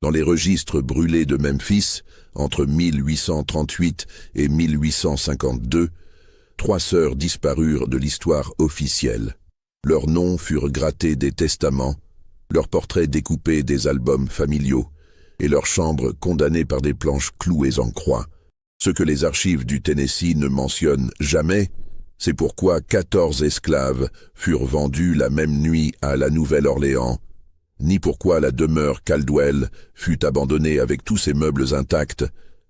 Dans les registres brûlés de Memphis, entre 1838 et 1852, 3 sœurs disparurent de l'histoire officielle. Leurs noms furent grattés des testaments, leurs portraits découpés des albums familiaux, et leurs chambres condamnées par des planches clouées en croix. Ce que les archives du Tennessee ne mentionnent jamais, c'est pourquoi 14 esclaves furent vendus la même nuit à la Nouvelle-Orléans, ni pourquoi la demeure Caldwell fut abandonnée avec tous ses meubles intacts,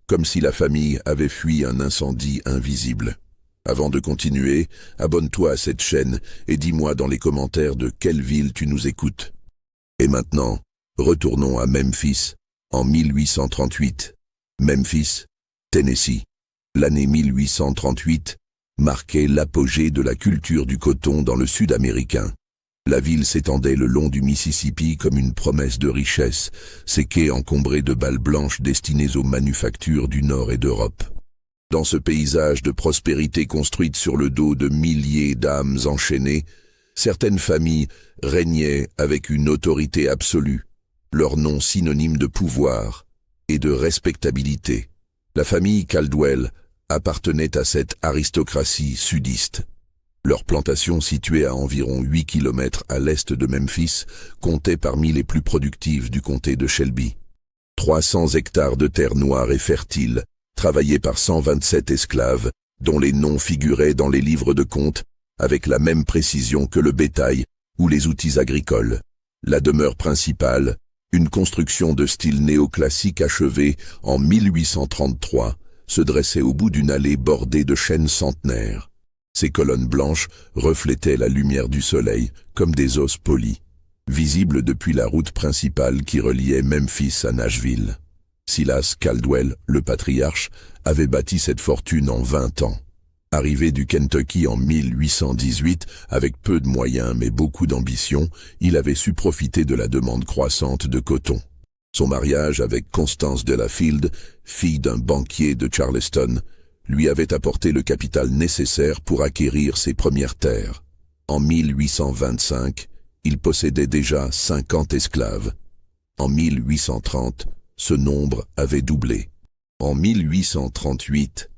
comme si la famille avait fui un incendie invisible. Avant de continuer, abonne-toi à cette chaîne et dis-moi dans les commentaires de quelle ville tu nous écoutes. Et maintenant, retournons à Memphis, en 1838. Memphis, Tennessee. L'année 1838 marquait l'apogée de la culture du coton dans le sud américain. La ville s'étendait le long du Mississippi comme une promesse de richesse, ses quais encombrés de balles blanches destinées aux manufactures du Nord et d'Europe. Dans ce paysage de prospérité construite sur le dos de milliers d'âmes enchaînées, certaines familles régnaient avec une autorité absolue, leur nom synonyme de pouvoir et de respectabilité. La famille Caldwell appartenait à cette aristocratie sudiste. Leur plantation, située à environ 8 km à l'est de Memphis, comptait parmi les plus productives du comté de Shelby. 300 hectares de terre noire et fertile, travaillés par 127 esclaves, dont les noms figuraient dans les livres de comptes, avec la même précision que le bétail ou les outils agricoles. La demeure principale, une construction de style néoclassique achevée en 1833, se dressait au bout d'une allée bordée de chênes centenaires. Ces colonnes blanches reflétaient la lumière du soleil comme des os polis, visibles depuis la route principale qui reliait Memphis à Nashville. Silas Caldwell, le patriarche, avait bâti cette fortune en 20 ans. Arrivé du Kentucky en 1818, avec peu de moyens mais beaucoup d'ambition, il avait su profiter de la demande croissante de coton. Son mariage avec Constance Delafield, fille d'un banquier de Charleston, lui avait apporté le capital nécessaire pour acquérir ses premières terres. En 1825, il possédait déjà 50 esclaves. En 1830, ce nombre avait doublé. En 1838,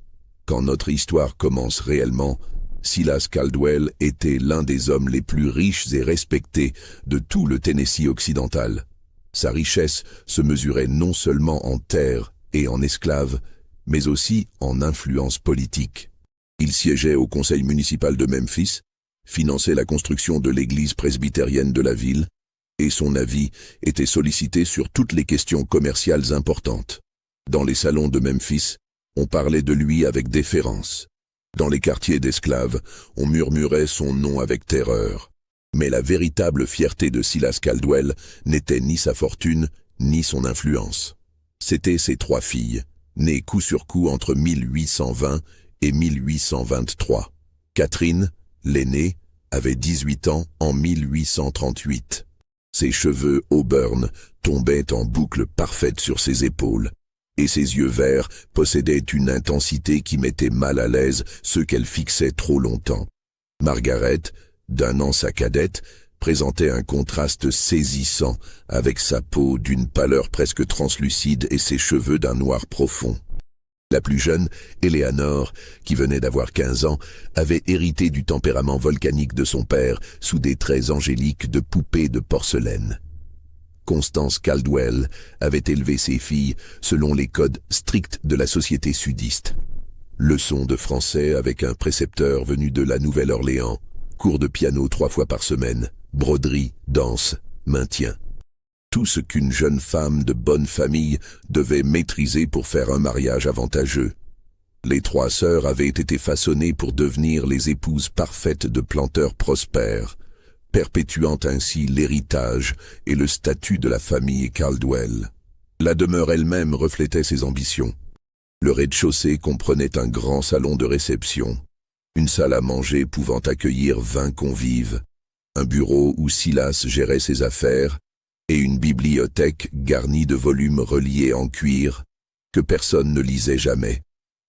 quand notre histoire commence réellement, Silas Caldwell était l'un des hommes les plus riches et respectés de tout le Tennessee occidental. Sa richesse se mesurait non seulement en terres et en esclaves, mais aussi en influence politique. Il siégeait au conseil municipal de Memphis, finançait la construction de l'église presbytérienne de la ville, et son avis était sollicité sur toutes les questions commerciales importantes. Dans les salons de Memphis, on parlait de lui avec déférence. Dans les quartiers d'esclaves, on murmurait son nom avec terreur. Mais la véritable fierté de Silas Caldwell n'était ni sa fortune, ni son influence. C'étaient ses 3 filles, nées coup sur coup entre 1820 et 1823. Catherine, l'aînée, avait 18 ans en 1838. Ses cheveux auburn tombaient en boucles parfaites sur ses épaules, et ses yeux verts possédaient une intensité qui mettait mal à l'aise ceux qu'elle fixait trop longtemps. Margaret, d'1 an sa cadette, présentait un contraste saisissant avec sa peau d'une pâleur presque translucide et ses cheveux d'un noir profond. La plus jeune, Eleanor, qui venait d'avoir 15 ans, avait hérité du tempérament volcanique de son père sous des traits angéliques de poupée de porcelaine. Constance Caldwell avait élevé ses filles selon les codes stricts de la société sudiste. Leçons de français avec un précepteur venu de la Nouvelle-Orléans, cours de piano 3 fois par semaine, broderie, danse, maintien. Tout ce qu'une jeune femme de bonne famille devait maîtriser pour faire un mariage avantageux. Les 3 sœurs avaient été façonnées pour devenir les épouses parfaites de planteurs prospères, perpétuant ainsi l'héritage et le statut de la famille Caldwell. La demeure elle-même reflétait ses ambitions. Le rez-de-chaussée comprenait un grand salon de réception, une salle à manger pouvant accueillir 20 convives, un bureau où Silas gérait ses affaires, et une bibliothèque garnie de volumes reliés en cuir que personne ne lisait jamais.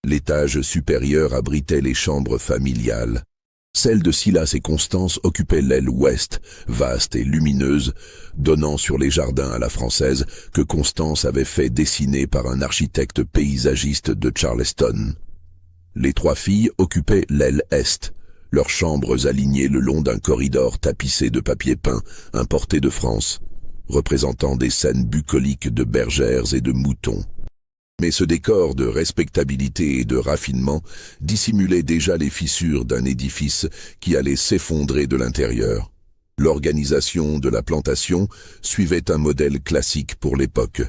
L'étage supérieur abritait les chambres familiales, Celle de Silas et Constance occupait l'aile ouest, vaste et lumineuse, donnant sur les jardins à la française que Constance avait fait dessiner par un architecte paysagiste de Charleston. Les 3 filles occupaient l'aile est, leurs chambres alignées le long d'un corridor tapissé de papier peint importé de France, représentant des scènes bucoliques de bergères et de moutons. Mais ce décor de respectabilité et de raffinement dissimulait déjà les fissures d'un édifice qui allait s'effondrer de l'intérieur. L'organisation de la plantation suivait un modèle classique pour l'époque.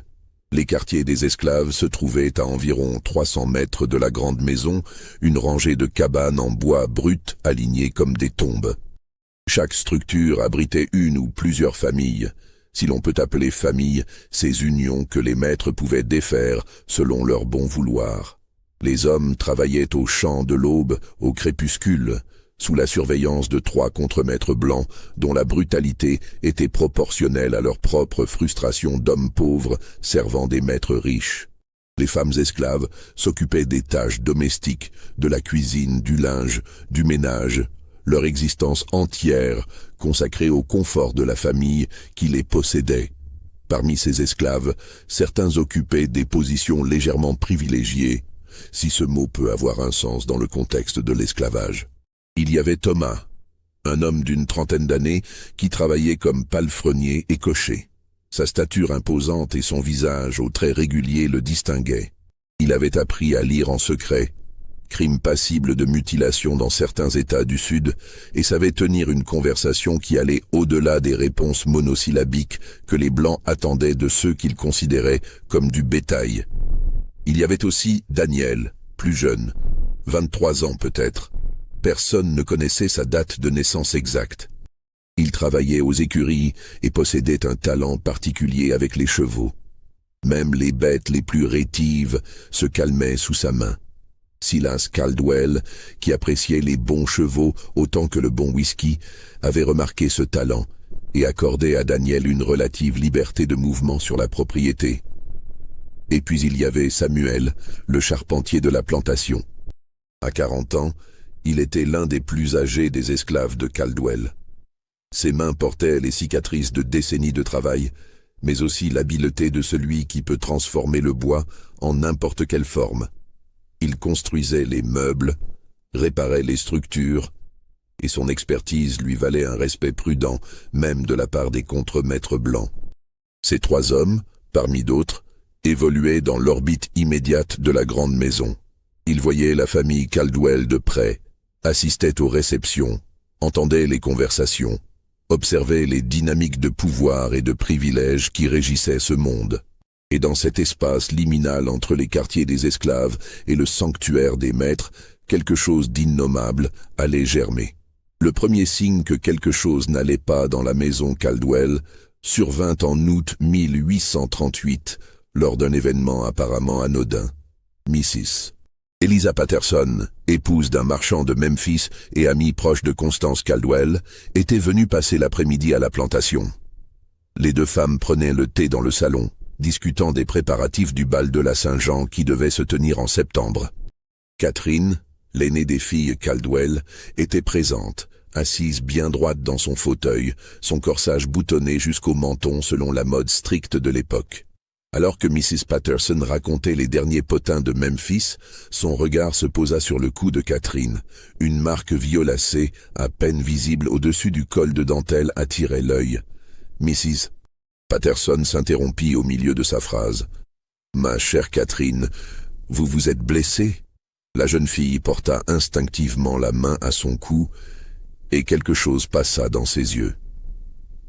Les quartiers des esclaves se trouvaient à environ 300 mètres de la grande maison, une rangée de cabanes en bois brut alignées comme des tombes. Chaque structure abritait une ou plusieurs familles, si l'on peut appeler famille ces unions que les maîtres pouvaient défaire selon leur bon vouloir. Les hommes travaillaient au champ de l'aube au crépuscule, sous la surveillance de 3 contremaîtres blancs dont la brutalité était proportionnelle à leur propre frustration d'hommes pauvres servant des maîtres riches. Les femmes esclaves s'occupaient des tâches domestiques, de la cuisine, du linge, du ménage, leur existence entière consacrée au confort de la famille qui les possédait. Parmi ces esclaves, certains occupaient des positions légèrement privilégiées, si ce mot peut avoir un sens dans le contexte de l'esclavage. Il y avait Thomas, un homme d'une 30aine d'années qui travaillait comme palefrenier et cocher. Sa stature imposante et son visage aux traits réguliers le distinguaient. Il avait appris à lire en secret, crime passible de mutilation dans certains États du Sud, et savait tenir une conversation qui allait au-delà des réponses monosyllabiques que les Blancs attendaient de ceux qu'ils considéraient comme du bétail. Il y avait aussi Daniel, plus jeune, 23 ans peut-être. Personne ne connaissait sa date de naissance exacte. Il travaillait aux écuries et possédait un talent particulier avec les chevaux. Même les bêtes les plus rétives se calmaient sous sa main. Silas Caldwell, qui appréciait les bons chevaux autant que le bon whisky, avait remarqué ce talent et accordait à Daniel une relative liberté de mouvement sur la propriété. Et puis il y avait Samuel, le charpentier de la plantation. À 40 ans, il était l'un des plus âgés des esclaves de Caldwell. Ses mains portaient les cicatrices de décennies de travail, mais aussi l'habileté de celui qui peut transformer le bois en n'importe quelle forme. Il construisait les meubles, réparait les structures, et son expertise lui valait un respect prudent, même de la part des contremaîtres blancs. Ces 3 hommes, parmi d'autres, évoluaient dans l'orbite immédiate de la grande maison. Ils voyaient la famille Caldwell de près, assistaient aux réceptions, entendaient les conversations, observaient les dynamiques de pouvoir et de privilèges qui régissaient ce monde. Et dans cet espace liminal entre les quartiers des esclaves et le sanctuaire des maîtres, quelque chose d'innommable allait germer. Le premier signe que quelque chose n'allait pas dans la maison Caldwell survint en août 1838, lors d'un événement apparemment anodin. Mrs. Eliza Patterson, épouse d'un marchand de Memphis et amie proche de Constance Caldwell, était venue passer l'après-midi à la plantation. Les 2 femmes prenaient le thé dans le salon, discutant des préparatifs du bal de la Saint-Jean qui devait se tenir en septembre. Catherine, l'aînée des filles Caldwell, était présente, assise bien droite dans son fauteuil, son corsage boutonné jusqu'au menton selon la mode stricte de l'époque. Alors que Mrs. Patterson racontait les derniers potins de Memphis, son regard se posa sur le cou de Catherine. Une marque violacée, à peine visible au-dessus du col de dentelle, attirait l'œil. Mrs. Patterson s'interrompit au milieu de sa phrase. « Ma chère Catherine, vous vous êtes blessée ?» La jeune fille porta instinctivement la main à son cou, et quelque chose passa dans ses yeux.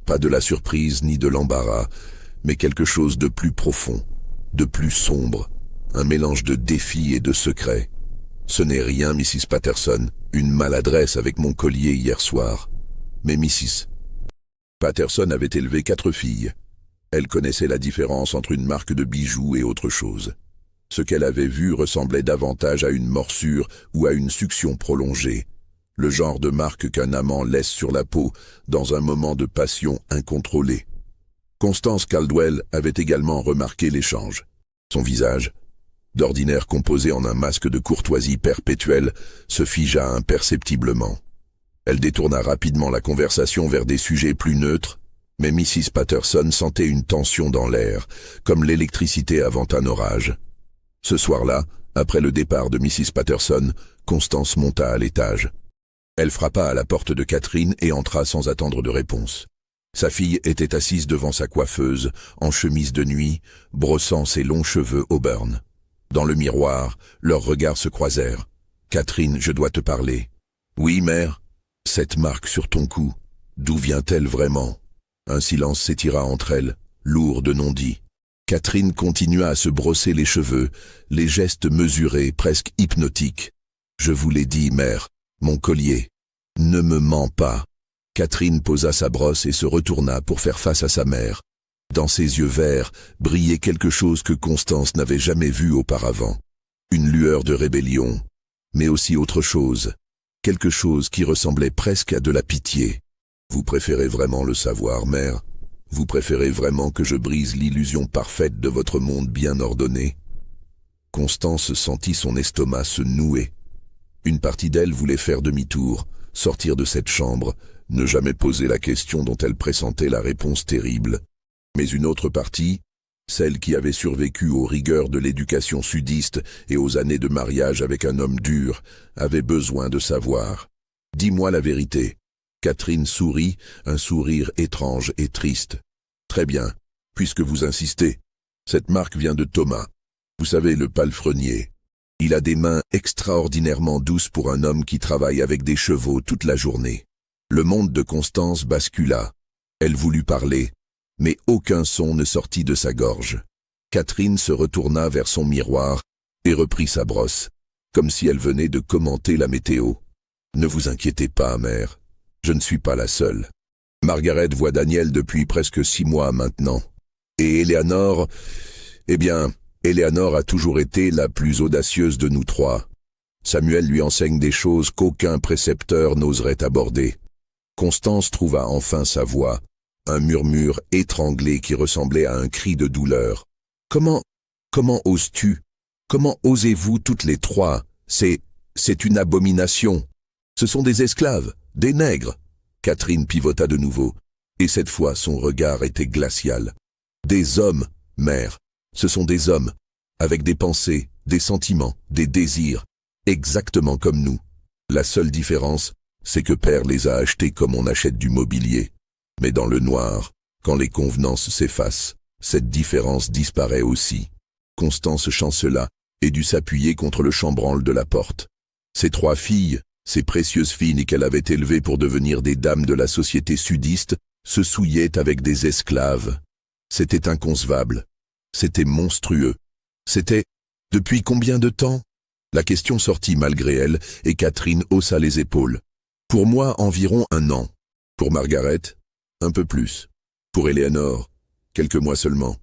Pas de la surprise ni de l'embarras, mais quelque chose de plus profond, de plus sombre, un mélange de défi et de secret. « Ce n'est rien, Mrs. Patterson, une maladresse avec mon collier hier soir. » Mais Mrs. Patterson avait élevé 4 filles. Elle connaissait la différence entre une marque de bijoux et autre chose. Ce qu'elle avait vu ressemblait davantage à une morsure ou à une succion prolongée, le genre de marque qu'un amant laisse sur la peau dans un moment de passion incontrôlée. Constance Caldwell avait également remarqué l'échange. Son visage, d'ordinaire composé en un masque de courtoisie perpétuelle, se figea imperceptiblement. Elle détourna rapidement la conversation vers des sujets plus neutres, mais Mrs. Patterson sentait une tension dans l'air, comme l'électricité avant un orage. Ce soir-là, après le départ de Mrs. Patterson, Constance monta à l'étage. Elle frappa à la porte de Catherine et entra sans attendre de réponse. Sa fille était assise devant sa coiffeuse, en chemise de nuit, brossant ses longs cheveux auburn. Dans le miroir, leurs regards se croisèrent. « Catherine, je dois te parler. »« Oui, mère. » »« Cette marque sur ton cou, d'où vient-elle vraiment ?» Un silence s'étira entre elles, lourd de non-dits. Catherine continua à se brosser les cheveux, les gestes mesurés, presque hypnotiques. « Je vous l'ai dit, mère, mon collier. Ne me mens pas. » Catherine posa sa brosse et se retourna pour faire face à sa mère. Dans ses yeux verts brillait quelque chose que Constance n'avait jamais vu auparavant. Une lueur de rébellion, mais aussi autre chose. Quelque chose qui ressemblait presque à de la pitié. « Vous préférez vraiment le savoir, mère ? Vous préférez vraiment que je brise l'illusion parfaite de votre monde bien ordonné ?» Constance sentit son estomac se nouer. Une partie d'elle voulait faire demi-tour, sortir de cette chambre, ne jamais poser la question dont elle pressentait la réponse terrible. Mais une autre partie, celle qui avait survécu aux rigueurs de l'éducation sudiste et aux années de mariage avec un homme dur, avait besoin de savoir. « Dis-moi la vérité. » Catherine sourit, un sourire étrange et triste. « Très bien, puisque vous insistez. Cette marque vient de Thomas. Vous savez, le palefrenier. Il a des mains extraordinairement douces pour un homme qui travaille avec des chevaux toute la journée. » Le monde de Constance bascula. Elle voulut parler, mais aucun son ne sortit de sa gorge. Catherine se retourna vers son miroir et reprit sa brosse, comme si elle venait de commenter la météo. « Ne vous inquiétez pas, mère. Je ne suis pas la seule. Margaret voit Daniel depuis presque 6 mois maintenant. Et Éléanor, Éléanor a toujours été la plus audacieuse de nous 3. Samuel lui enseigne des choses qu'aucun précepteur n'oserait aborder. » Constance trouva enfin sa voix, un murmure étranglé qui ressemblait à un cri de douleur. « Comment oses-tu? Comment osez-vous toutes les 3? C'est une abomination. Ce sont des esclaves, des nègres. » Catherine pivota de nouveau, et cette fois son regard était glacial. « Des hommes, mère, ce sont des hommes, avec des pensées, des sentiments, des désirs, exactement comme nous. La seule différence, c'est que père les a achetés comme on achète du mobilier. Mais dans le noir, quand les convenances s'effacent, cette différence disparaît aussi. » Constance chancela et dut s'appuyer contre le chambranle de la porte. Ses 3 filles, ces précieuses filles qu'elle avait élevées pour devenir des dames de la société sudiste, se souillaient avec des esclaves. C'était inconcevable. C'était monstrueux. C'était « Depuis combien de temps ?» La question sortit malgré elle et Catherine haussa les épaules. « Pour moi, environ 1 an. Pour Margaret, un peu plus. Pour Éléanor, quelques mois seulement.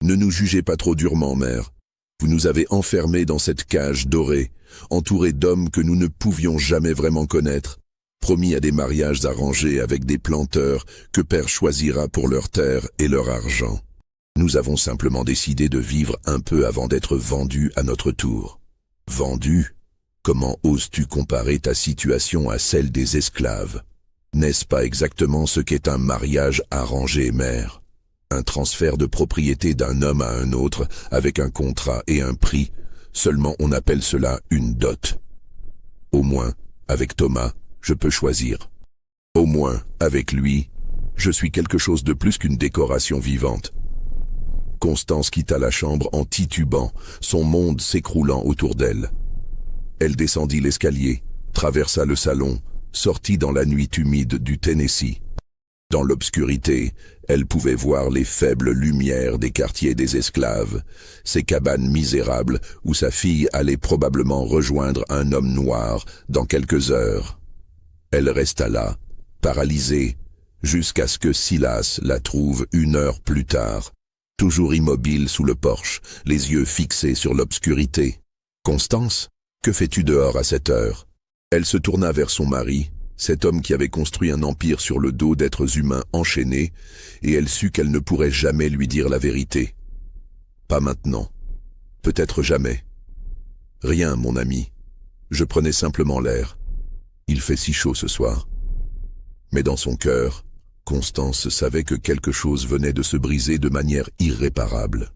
Ne nous jugez pas trop durement, mère. Vous nous avez enfermés dans cette cage dorée, entourés d'hommes que nous ne pouvions jamais vraiment connaître, promis à des mariages arrangés avec des planteurs que père choisira pour leurs terres et leur argent. Nous avons simplement décidé de vivre un peu avant d'être vendus à notre tour. » Vendus ? Comment oses-tu comparer ta situation à celle des esclaves? N'est-ce pas exactement ce qu'est un mariage arrangé, mère? Un transfert de propriété d'un homme à un autre avec un contrat et un prix, seulement on appelle cela une dot. Au moins, avec Thomas, je peux choisir. Au moins, avec lui, je suis quelque chose de plus qu'une décoration vivante. Constance quitta la chambre en titubant, son monde s'écroulant autour d'elle. Elle descendit l'escalier, traversa le salon, sortit dans la nuit humide du Tennessee. Dans l'obscurité, elle pouvait voir les faibles lumières des quartiers des esclaves, ces cabanes misérables où sa fille allait probablement rejoindre un homme noir dans quelques heures. Elle resta là, paralysée, jusqu'à ce que Silas la trouve 1 heure plus tard, toujours immobile sous le porche, les yeux fixés sur l'obscurité. « Constance, que fais-tu dehors à cette heure ?» Elle se tourna vers son mari, cet homme qui avait construit un empire sur le dos d'êtres humains enchaînés, et elle sut qu'elle ne pourrait jamais lui dire la vérité. « Pas maintenant. Peut-être jamais. »« Rien, mon ami. Je prenais simplement l'air. Il fait si chaud ce soir. » Mais dans son cœur, Constance savait que quelque chose venait de se briser de manière irréparable.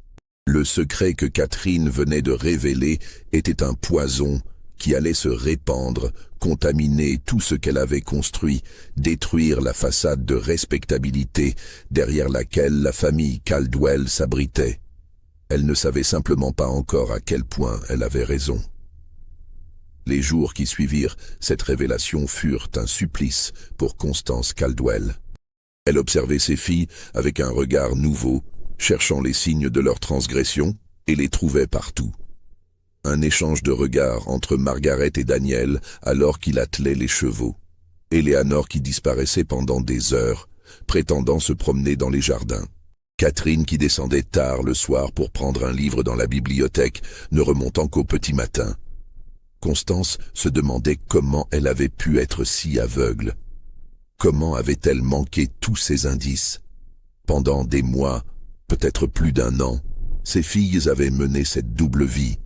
Le secret que Catherine venait de révéler était un poison qui allait se répandre, contaminer tout ce qu'elle avait construit, détruire la façade de respectabilité derrière laquelle la famille Caldwell s'abritait. Elle ne savait simplement pas encore à quel point elle avait raison. Les jours qui suivirent cette révélation furent un supplice pour Constance Caldwell. Elle observait ses filles avec un regard nouveau, cherchant les signes de leur transgression, et les trouvait partout. Un échange de regards entre Margaret et Daniel alors qu'il attelait les chevaux. Eleanor qui disparaissait pendant des heures, prétendant se promener dans les jardins. Catherine qui descendait tard le soir pour prendre un livre dans la bibliothèque, ne remontant qu'au petit matin. Constance se demandait comment elle avait pu être si aveugle. Comment avait-elle manqué tous ces indices? Pendant des mois, peut-être plus d'un an, ses filles avaient mené cette double vie.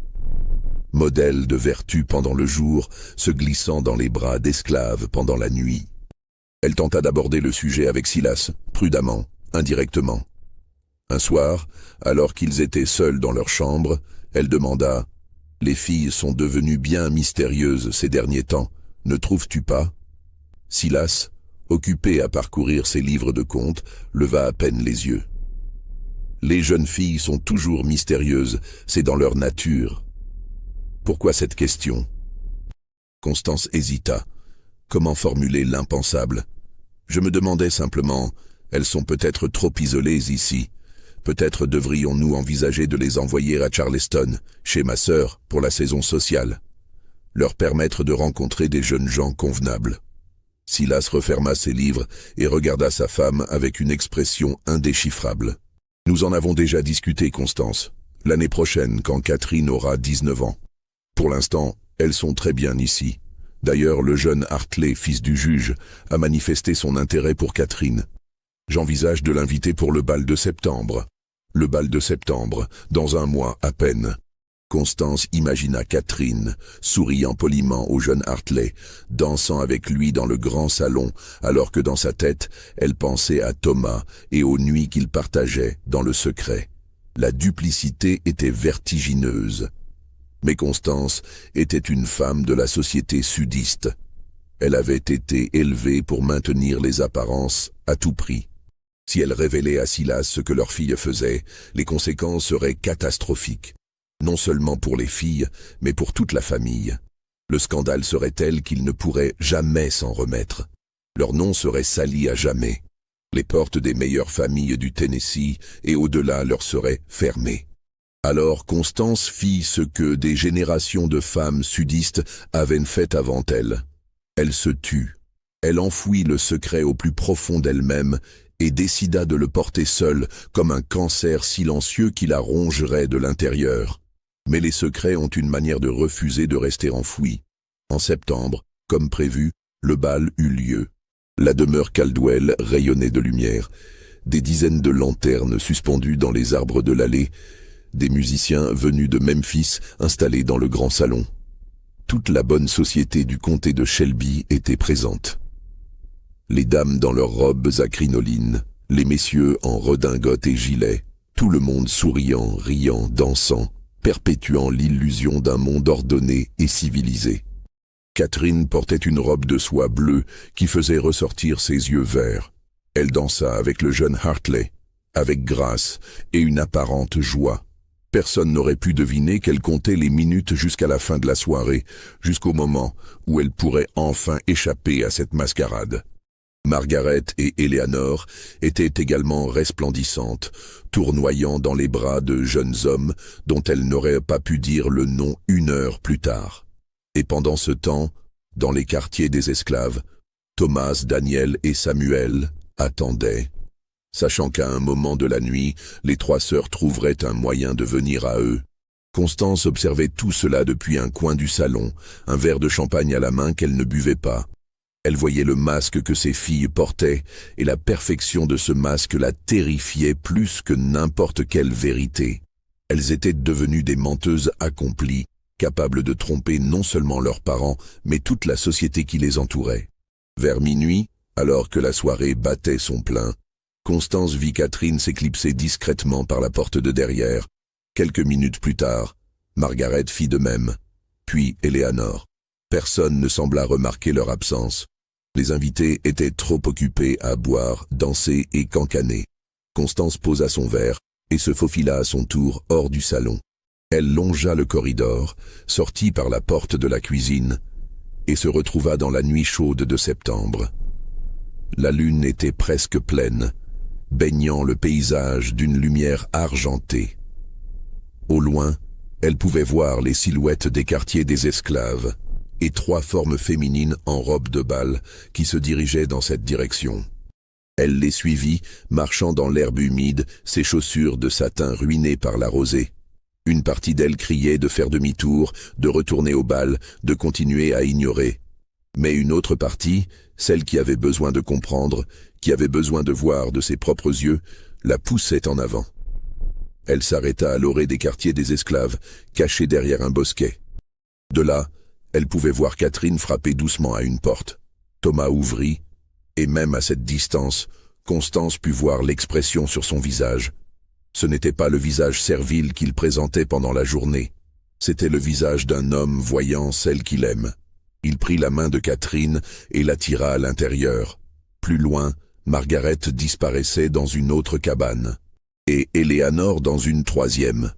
Modèle de vertu pendant le jour, se glissant dans les bras d'esclaves pendant la nuit. Elle tenta d'aborder le sujet avec Silas, prudemment, indirectement. Un soir, alors qu'ils étaient seuls dans leur chambre, elle demanda « Les filles sont devenues bien mystérieuses ces derniers temps, ne trouves-tu pas ?» Silas, occupé à parcourir ses livres de contes, leva à peine les yeux. « Les jeunes filles sont toujours mystérieuses, c'est dans leur nature. » Pourquoi cette question? Constance hésita. Comment formuler l'impensable? Je me demandais simplement, elles sont peut-être trop isolées ici. Peut-être devrions-nous envisager de les envoyer à Charleston, chez ma sœur, pour la saison sociale. Leur permettre de rencontrer des jeunes gens convenables. Silas referma ses livres et regarda sa femme avec une expression indéchiffrable. Nous en avons déjà discuté, Constance. L'année prochaine, quand Catherine aura 19 ans. Pour l'instant, elles sont très bien ici. D'ailleurs, le jeune Hartley, fils du juge, a manifesté son intérêt pour Catherine. J'envisage de l'inviter pour le bal de septembre. Le bal de septembre, dans un mois à peine. Constance imagina Catherine, souriant poliment au jeune Hartley, dansant avec lui dans le grand salon, alors que dans sa tête, elle pensait à Thomas et aux nuits qu'ils partageaient dans le secret. La duplicité était vertigineuse. Mais Constance était une femme de la société sudiste. Elle avait été élevée pour maintenir les apparences à tout prix. Si elle révélait à Silas ce que leur fille faisait, les conséquences seraient catastrophiques. Non seulement pour les filles, mais pour toute la famille. Le scandale serait tel qu'ils ne pourraient jamais s'en remettre. Leur nom serait sali à jamais. Les portes des meilleures familles du Tennessee et au-delà leur seraient fermées. Alors Constance fit ce que des générations de femmes sudistes avaient fait avant elle. Elle se tut. Elle enfouit le secret au plus profond d'elle-même et décida de le porter seule comme un cancer silencieux qui la rongerait de l'intérieur. Mais les secrets ont une manière de refuser de rester enfouis. En septembre, comme prévu, le bal eut lieu. La demeure Caldwell rayonnait de lumière. Des dizaines de lanternes suspendues dans les arbres de l'allée. Des musiciens venus de Memphis installés dans le grand salon. Toute la bonne société du comté de Shelby était présente. Les dames dans leurs robes à crinoline, les messieurs en redingote et gilet, tout le monde souriant, riant, dansant, perpétuant l'illusion d'un monde ordonné et civilisé. Catherine portait une robe de soie bleue qui faisait ressortir ses yeux verts. Elle dansa avec le jeune Hartley, avec grâce et une apparente joie. Personne n'aurait pu deviner qu'elle comptait les minutes jusqu'à la fin de la soirée, jusqu'au moment où elle pourrait enfin échapper à cette mascarade. Margaret et Eleanor étaient également resplendissantes, tournoyant dans les bras de jeunes hommes dont elles n'auraient pas pu dire le nom 1 heure plus tard. Et pendant ce temps, dans les quartiers des esclaves, Thomas, Daniel et Samuel attendaient, sachant qu'à un moment de la nuit, les 3 sœurs trouveraient un moyen de venir à eux. Constance observait tout cela depuis un coin du salon, un verre de champagne à la main qu'elle ne buvait pas. Elle voyait le masque que ses filles portaient, et la perfection de ce masque la terrifiait plus que n'importe quelle vérité. Elles étaient devenues des menteuses accomplies, capables de tromper non seulement leurs parents, mais toute la société qui les entourait. Vers minuit, Alors que la soirée battait son plein, Constance vit Catherine s'éclipser discrètement par la porte de derrière. Quelques minutes plus tard, Margaret fit de même, puis Eleanor. Personne ne sembla remarquer leur absence. Les invités étaient trop occupés à boire, danser et cancaner. Constance posa son verre et se faufila à son tour hors du salon. Elle longea le corridor, sortit par la porte de la cuisine et se retrouva dans la nuit chaude de septembre. La lune était presque pleine, baignant le paysage d'une lumière argentée. Au loin, elle pouvait voir les silhouettes des quartiers des esclaves et 3 formes féminines en robe de bal qui se dirigeaient dans cette direction. Elle les suivit, marchant dans l'herbe humide, ses chaussures de satin ruinées par la rosée. Une partie d'elle criait de faire demi-tour, de retourner au bal, de continuer à ignorer. Mais une autre partie, celle qui avait besoin de comprendre, qui avait besoin de voir de ses propres yeux, la poussait en avant. Elle s'arrêta à l'orée des quartiers des esclaves, cachée derrière un bosquet. De là, elle pouvait voir Catherine frapper doucement à une porte. Thomas ouvrit, et même à cette distance, Constance put voir l'expression sur son visage. Ce n'était pas le visage servile qu'il présentait pendant la journée. C'était le visage d'un homme voyant celle qu'il aime. Il prit la main de Catherine et la tira à l'intérieur. Plus loin, Margaret disparaissait dans une autre cabane, et Eleanor dans une 3e.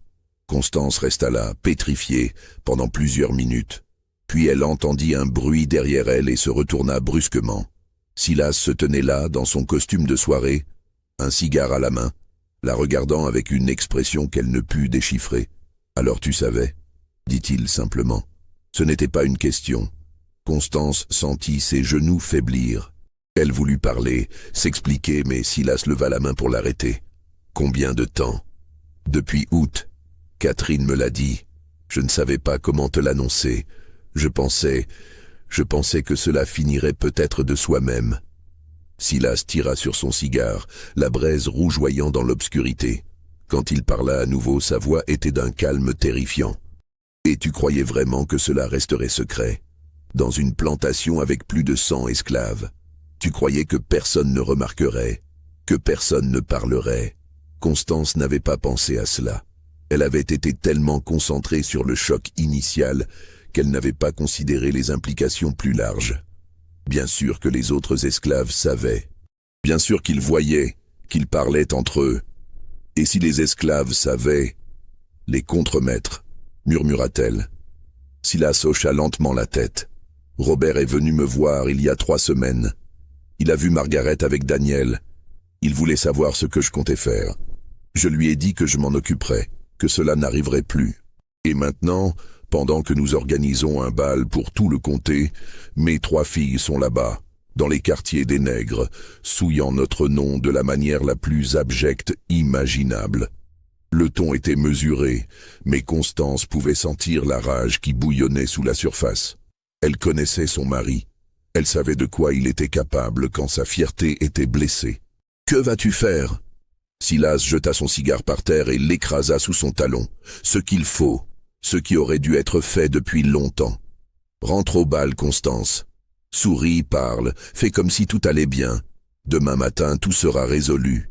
Constance resta là, pétrifiée, pendant plusieurs minutes. Puis elle entendit un bruit derrière elle et se retourna brusquement. Silas se tenait là, dans son costume de soirée, un cigare à la main, la regardant avec une expression qu'elle ne put déchiffrer. « Alors tu savais » dit-il simplement. Ce n'était pas une question. Constance sentit ses genoux faiblir. Elle voulut parler, s'expliquer, mais Silas leva la main pour l'arrêter. « Combien de temps ?»« Depuis août. Catherine me l'a dit. Je ne savais pas comment te l'annoncer. Je pensais que cela finirait peut-être de soi-même. » Silas tira sur son cigare, la braise rougeoyant dans l'obscurité. Quand il parla à nouveau, sa voix était d'un calme terrifiant. « Et tu croyais vraiment que cela resterait secret? Dans une plantation avec plus de 100 esclaves. Tu croyais que personne ne remarquerait, que personne ne parlerait. » Constance n'avait pas pensé à cela. Elle avait été tellement concentrée sur le choc initial qu'elle n'avait pas considéré les implications plus larges. Bien sûr que les autres esclaves savaient. Bien sûr qu'ils voyaient, qu'ils parlaient entre eux. Et si les esclaves savaient, les contremaîtres, murmura-t-elle. Silas hocha lentement la tête. Robert est venu me voir il y a 3 semaines. Il a vu Margaret avec Daniel. Il voulait savoir ce que je comptais faire. Je lui ai dit que je m'en occuperais, que cela n'arriverait plus. Et maintenant, pendant que nous organisons un bal pour tout le comté, mes 3 filles sont là-bas, dans les quartiers des nègres, souillant notre nom de la manière la plus abjecte imaginable. Le ton était mesuré, mais Constance pouvait sentir la rage qui bouillonnait sous la surface. Elle connaissait son mari. Elle savait de quoi il était capable quand sa fierté était blessée. « Que vas-tu faire ?» Silas jeta son cigare par terre et l'écrasa sous son talon. « Ce qu'il faut, ce qui aurait dû être fait depuis longtemps. Rentre au bal, Constance. Souris, parle, fais comme si tout allait bien. Demain matin, tout sera résolu. »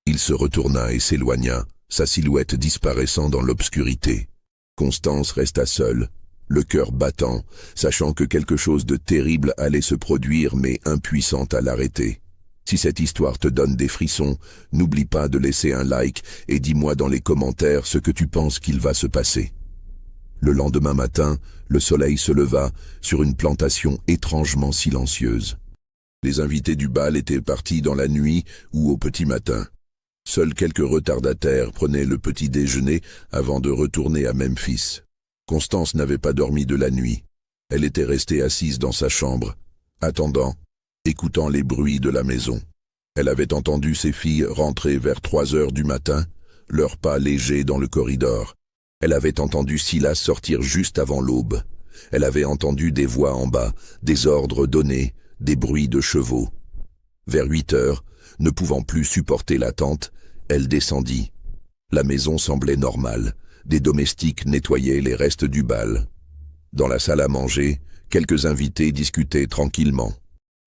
Il se retourna et s'éloigna, sa silhouette disparaissant dans l'obscurité. Constance resta seule, le cœur battant, sachant que quelque chose de terrible allait se produire, mais impuissante à l'arrêter. Si cette histoire te donne des frissons, n'oublie pas de laisser un like et dis-moi dans les commentaires ce que tu penses qu'il va se passer. Le lendemain matin, le soleil se leva sur une plantation étrangement silencieuse. Les invités du bal étaient partis dans la nuit ou au petit matin. Seuls quelques retardataires prenaient le petit déjeuner avant de retourner à Memphis. Constance n'avait pas dormi de la nuit. Elle était restée assise dans sa chambre, attendant, écoutant les bruits de la maison. Elle avait entendu ses filles rentrer vers 3 heures du matin, leurs pas légers dans le corridor. Elle avait entendu Silas sortir juste avant l'aube. Elle avait entendu des voix en bas, des ordres donnés, des bruits de chevaux. Vers 8 heures, ne pouvant plus supporter l'attente, elle descendit. La maison semblait normale. Des domestiques nettoyaient les restes du bal. Dans la salle à manger, quelques invités discutaient tranquillement.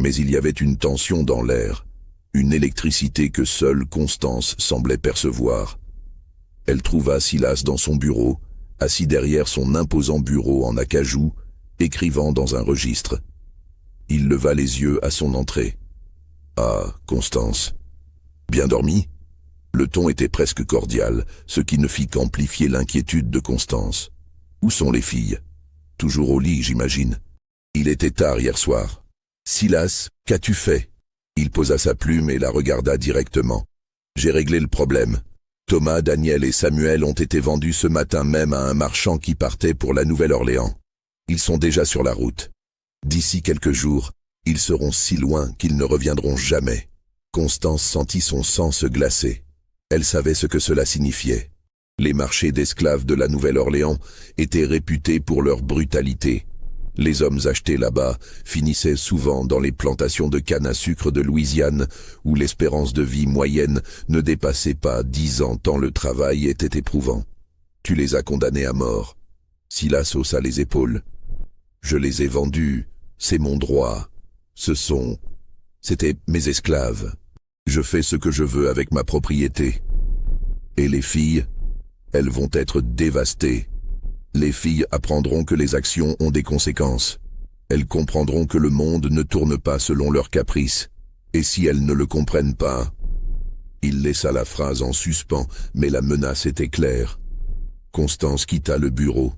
Mais il y avait une tension dans l'air, une électricité que seule Constance semblait percevoir. Elle trouva Silas dans son bureau, assis derrière son imposant bureau en acajou, écrivant dans un registre. Il leva les yeux à son entrée. « Ah, Constance, bien dormi ?» Le ton était presque cordial, ce qui ne fit qu'amplifier l'inquiétude de Constance. « Où sont les filles ? Toujours au lit, j'imagine. Il était tard hier soir. »« Silas, qu'as-tu fait ?» Il posa sa plume et la regarda directement. « J'ai réglé le problème. Thomas, Daniel et Samuel ont été vendus ce matin même à un marchand qui partait pour la Nouvelle-Orléans. Ils sont déjà sur la route. D'ici quelques jours, ils seront si loin qu'ils ne reviendront jamais. » Constance sentit son sang se glacer. Elle savait ce que cela signifiait. Les marchés d'esclaves de la Nouvelle-Orléans étaient réputés pour leur brutalité. Les hommes achetés là-bas finissaient souvent dans les plantations de canne à sucre de Louisiane, où l'espérance de vie moyenne ne dépassait pas 10 ans tant le travail était éprouvant. « Tu les as condamnés à mort. » Silas haussa les épaules. « Je les ai vendus, c'est mon droit. C'étaient mes esclaves. Je fais ce que je veux avec ma propriété. Et les filles, elles vont être dévastées. Les filles apprendront que les actions ont des conséquences. Elles comprendront que le monde ne tourne pas selon leurs caprices. Et si elles ne le comprennent pas... » Il laissa la phrase en suspens, mais la menace était claire. Constance quitta le bureau,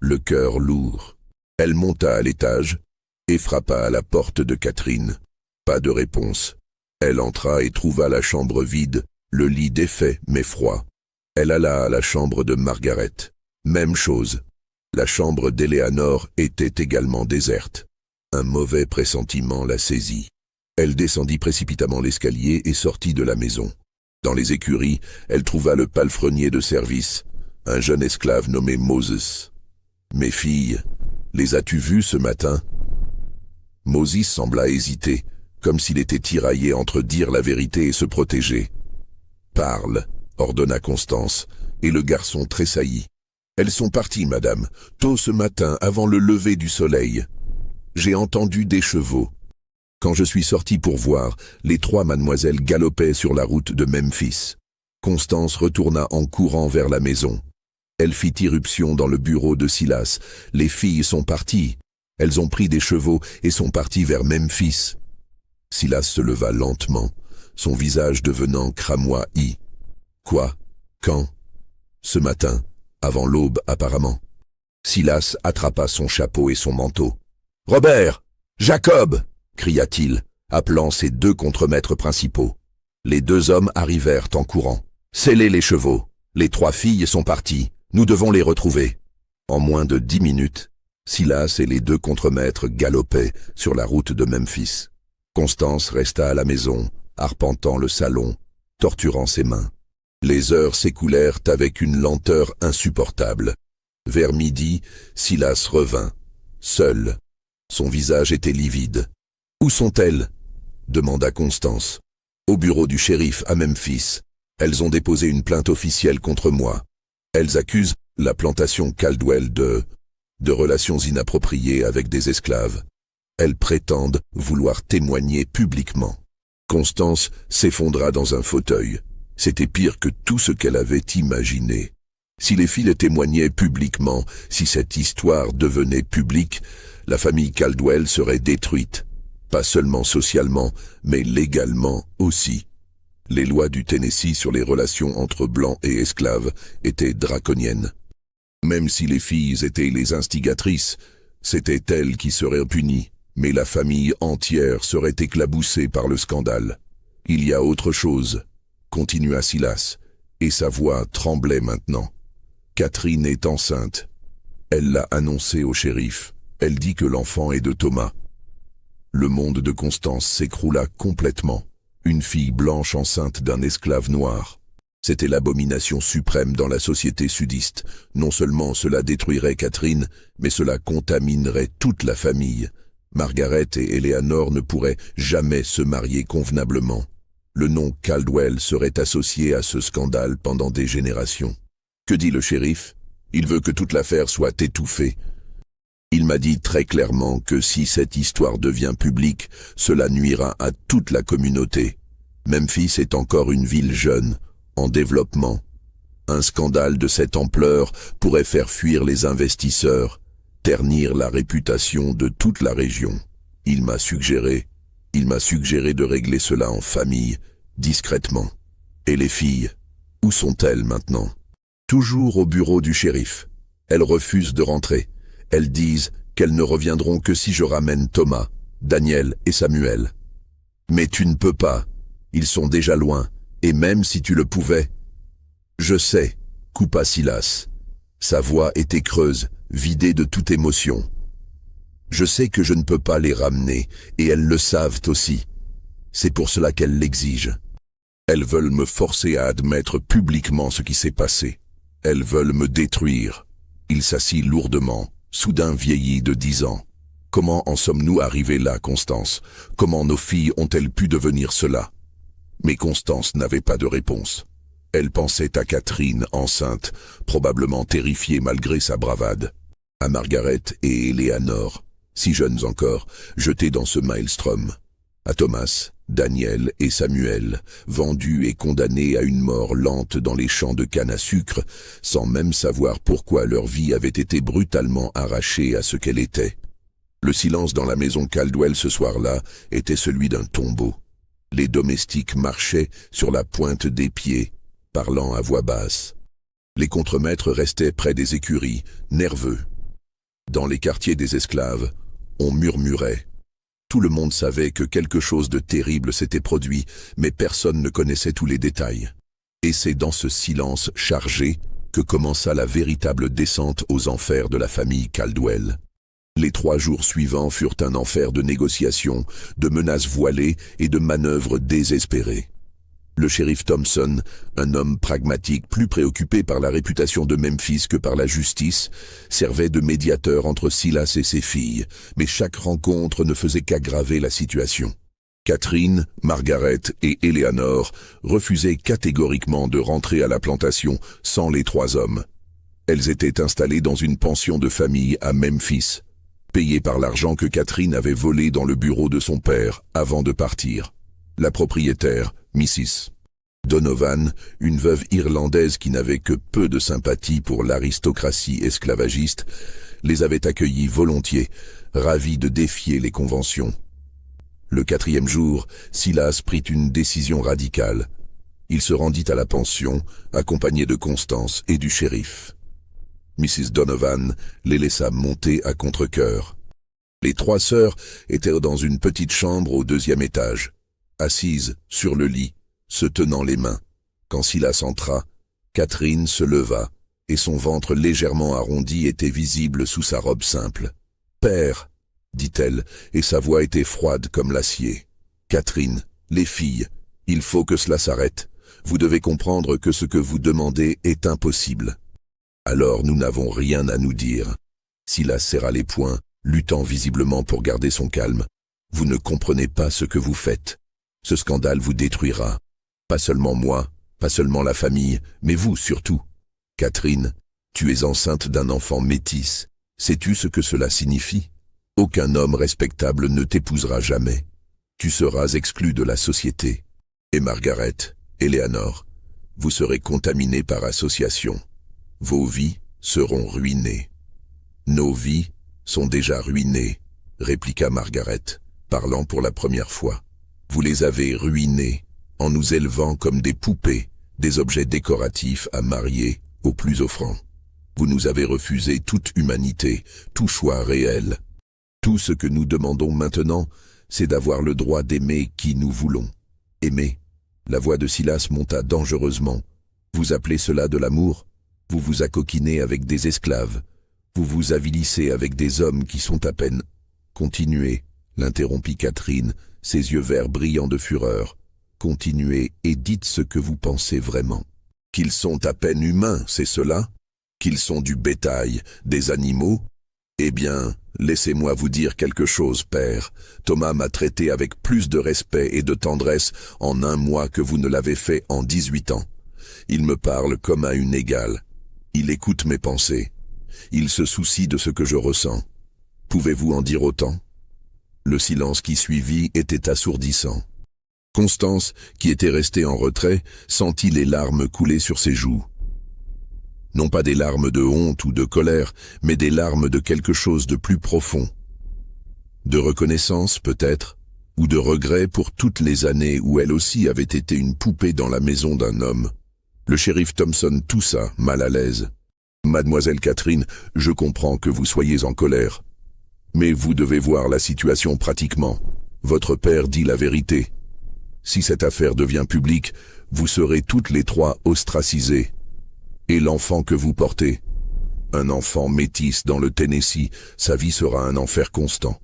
le cœur lourd. Elle monta à l'étage et frappa à la porte de Catherine. Pas de réponse. Elle entra et trouva la chambre vide, le lit défait mais froid. Elle alla à la chambre de Margaret. Même chose. La chambre d'Éléanor était également déserte. Un mauvais pressentiment la saisit. Elle descendit précipitamment l'escalier et sortit de la maison. Dans les écuries, elle trouva le palefrenier de service, un jeune esclave nommé Moses. « Mes filles, les as-tu vues ce matin ?» Moses sembla hésiter, comme s'il était tiraillé entre dire la vérité et se protéger. « Parle !» ordonna Constance, et le garçon tressaillit. « Elles sont parties, madame, tôt ce matin, avant le lever du soleil. J'ai entendu des chevaux. Quand je suis sorti pour voir, les 3 mademoiselles galopaient sur la route de Memphis. » Constance retourna en courant vers la maison. Elle fit irruption dans le bureau de Silas. « Les filles sont parties. Elles ont pris des chevaux et sont parties vers Memphis. » Silas se leva lentement, son visage devenant cramoisi. « Quoi? Quand? » ?»« Ce matin, avant l'aube apparemment. » Silas attrapa son chapeau et son manteau. « Robert! Jacob !» cria-t-il, appelant ses 2 contremaîtres principaux. Les 2 hommes arrivèrent en courant. « Scellez les chevaux. Les 3 filles sont parties. Nous devons les retrouver. » En moins de 10 minutes, Silas et les 2 contremaîtres galopaient sur la route de Memphis. Constance resta à la maison, arpentant le salon, torturant ses mains. Les heures s'écoulèrent avec une lenteur insupportable. Vers midi, Silas revint, seul. Son visage était livide. « Où sont-elles ?» demanda Constance. « Au bureau du shérif à Memphis. Elles ont déposé une plainte officielle contre moi. Elles accusent la plantation Caldwell de relations inappropriées avec des esclaves. Elles prétendent vouloir témoigner publiquement. » Constance s'effondra dans un fauteuil. C'était pire que tout ce qu'elle avait imaginé. Si les filles témoignaient publiquement, si cette histoire devenait publique, la famille Caldwell serait détruite. Pas seulement socialement, mais légalement aussi. Les lois du Tennessee sur les relations entre blancs et esclaves étaient draconiennes. Même si les filles étaient les instigatrices, c'étaient elles qui seraient punies, mais la famille entière serait éclaboussée par le scandale. « Il y a autre chose », continua Silas, et sa voix tremblait maintenant. « Catherine est enceinte. Elle l'a annoncé au shérif. Elle dit que l'enfant est de Thomas. » Le monde de Constance s'écroula complètement. Une fille blanche enceinte d'un esclave noir. C'était l'abomination suprême dans la société sudiste. Non seulement cela détruirait Catherine, mais cela contaminerait toute la famille. Margaret et Éléanor ne pourraient jamais se marier convenablement. Le nom Caldwell serait associé à ce scandale pendant des générations. Que dit le shérif? Il veut que toute l'affaire soit étouffée. Il m'a dit très clairement que si cette histoire devient publique, cela nuira à toute la communauté. Memphis est encore une ville jeune, en développement. Un scandale de cette ampleur pourrait faire fuir les investisseurs, ternir la réputation de toute la région. Il m'a suggéré de régler cela en famille, discrètement. Et les filles, où sont-elles maintenant? Toujours au bureau du shérif. Elles refusent de rentrer. Elles disent qu'elles ne reviendront que si je ramène Thomas, Daniel et Samuel. Mais tu ne peux pas. Ils sont déjà loin, et même si tu le pouvais... Je sais, coupa Silas. Sa voix était creuse, vidée de toute émotion. Je sais que je ne peux pas les ramener, et elles le savent aussi. C'est pour cela qu'elles l'exigent. Elles veulent me forcer à admettre publiquement ce qui s'est passé. Elles veulent me détruire. Il s'assit lourdement, soudain vieilli de 10 ans. Comment en sommes-nous arrivés là, Constance? Comment nos filles ont-elles pu devenir cela? Mais Constance n'avait pas de réponse. Elle pensait à Catherine, enceinte, probablement terrifiée malgré sa bravade. À Margaret et Eleanor, si jeunes encore, jetées dans ce maelstrom. À Thomas, Daniel et Samuel, vendus et condamnés à une mort lente dans les champs de canne à sucre, sans même savoir pourquoi leur vie avait été brutalement arrachée à ce qu'elle était. Le silence dans la maison Caldwell ce soir-là était celui d'un tombeau. Les domestiques marchaient sur la pointe des pieds, parlant à voix basse. Les contremaîtres restaient près des écuries, nerveux. Dans les quartiers des esclaves, on murmurait. Tout le monde savait que quelque chose de terrible s'était produit, mais personne ne connaissait tous les détails. Et c'est dans ce silence chargé que commença la véritable descente aux enfers de la famille Caldwell. Les 3 jours suivants furent un enfer de négociations, de menaces voilées et de manœuvres désespérées. Le shérif Thompson, un homme pragmatique plus préoccupé par la réputation de Memphis que par la justice, servait de médiateur entre Silas et ses filles, mais chaque rencontre ne faisait qu'aggraver la situation. Catherine, Margaret et Eleanor refusaient catégoriquement de rentrer à la plantation sans les 3 hommes. Elles étaient installées dans une pension de famille à Memphis, payée par l'argent que Catherine avait volé dans le bureau de son père avant de partir. La propriétaire, Mrs. Donovan, une veuve irlandaise qui n'avait que peu de sympathie pour l'aristocratie esclavagiste, les avait accueillis volontiers, ravie de défier les conventions. Le 4e jour, Silas prit une décision radicale. Il se rendit à la pension, accompagné de Constance et du shérif. Mrs. Donovan les laissa monter à contre-cœur. Les 3 sœurs étaient dans une petite chambre au 2e étage, assises sur le lit, se tenant les mains. Quand Silas entra, Catherine se leva, et son ventre légèrement arrondi était visible sous sa robe simple. « Père !» dit-elle, et sa voix était froide comme l'acier. « Catherine, les filles, il faut que cela s'arrête. Vous devez comprendre que ce que vous demandez est impossible. » Alors nous n'avons rien à nous dire. Silas serra les poings, luttant visiblement pour garder son calme. « Vous ne comprenez pas ce que vous faites. Ce scandale vous détruira. Pas seulement moi, pas seulement la famille, mais vous surtout. Catherine, tu es enceinte d'un enfant métis. Sais-tu ce que cela signifie? Aucun homme respectable ne t'épousera jamais. Tu seras exclue de la société. Et Margaret, Eleanor, vous serez contaminés par association. Vos vies seront ruinées. Nos vies sont déjà ruinées, répliqua Margaret, parlant pour la première fois. Vous les avez ruinés en nous élevant comme des poupées, des objets décoratifs à marier aux plus offrants. Vous nous avez refusé toute humanité, tout choix réel. Tout ce que nous demandons maintenant, c'est d'avoir le droit d'aimer qui nous voulons. Aimer. La voix de Silas monta dangereusement. Vous appelez cela de l'amour? Vous vous accoquinez avec des esclaves. Vous vous avilissez avec des hommes qui sont à peine... Continuez, l'interrompit Catherine, ses yeux verts brillants de fureur. Continuez et dites ce que vous pensez vraiment. Qu'ils sont à peine humains, c'est cela? Qu'ils sont du bétail, des animaux? Eh bien, laissez-moi vous dire quelque chose, père. Thomas m'a traité avec plus de respect et de tendresse en 1 mois que vous ne l'avez fait en 18 ans. Il me parle comme à une égale. Il écoute mes pensées. Il se soucie de ce que je ressens. Pouvez-vous en dire autant? Le silence qui suivit était assourdissant. Constance, qui était restée en retrait, sentit les larmes couler sur ses joues. Non pas des larmes de honte ou de colère, mais des larmes de quelque chose de plus profond. De reconnaissance, peut-être, ou de regret pour toutes les années où elle aussi avait été une poupée dans la maison d'un homme. Le shérif Thompson toussa, mal à l'aise. « Mademoiselle Catherine, je comprends que vous soyez en colère. Mais vous devez voir la situation pratiquement. Votre père dit la vérité. Si cette affaire devient publique, vous serez toutes les trois ostracisées. Et l'enfant que vous portez, un enfant métis dans le Tennessee, sa vie sera un enfer constant. »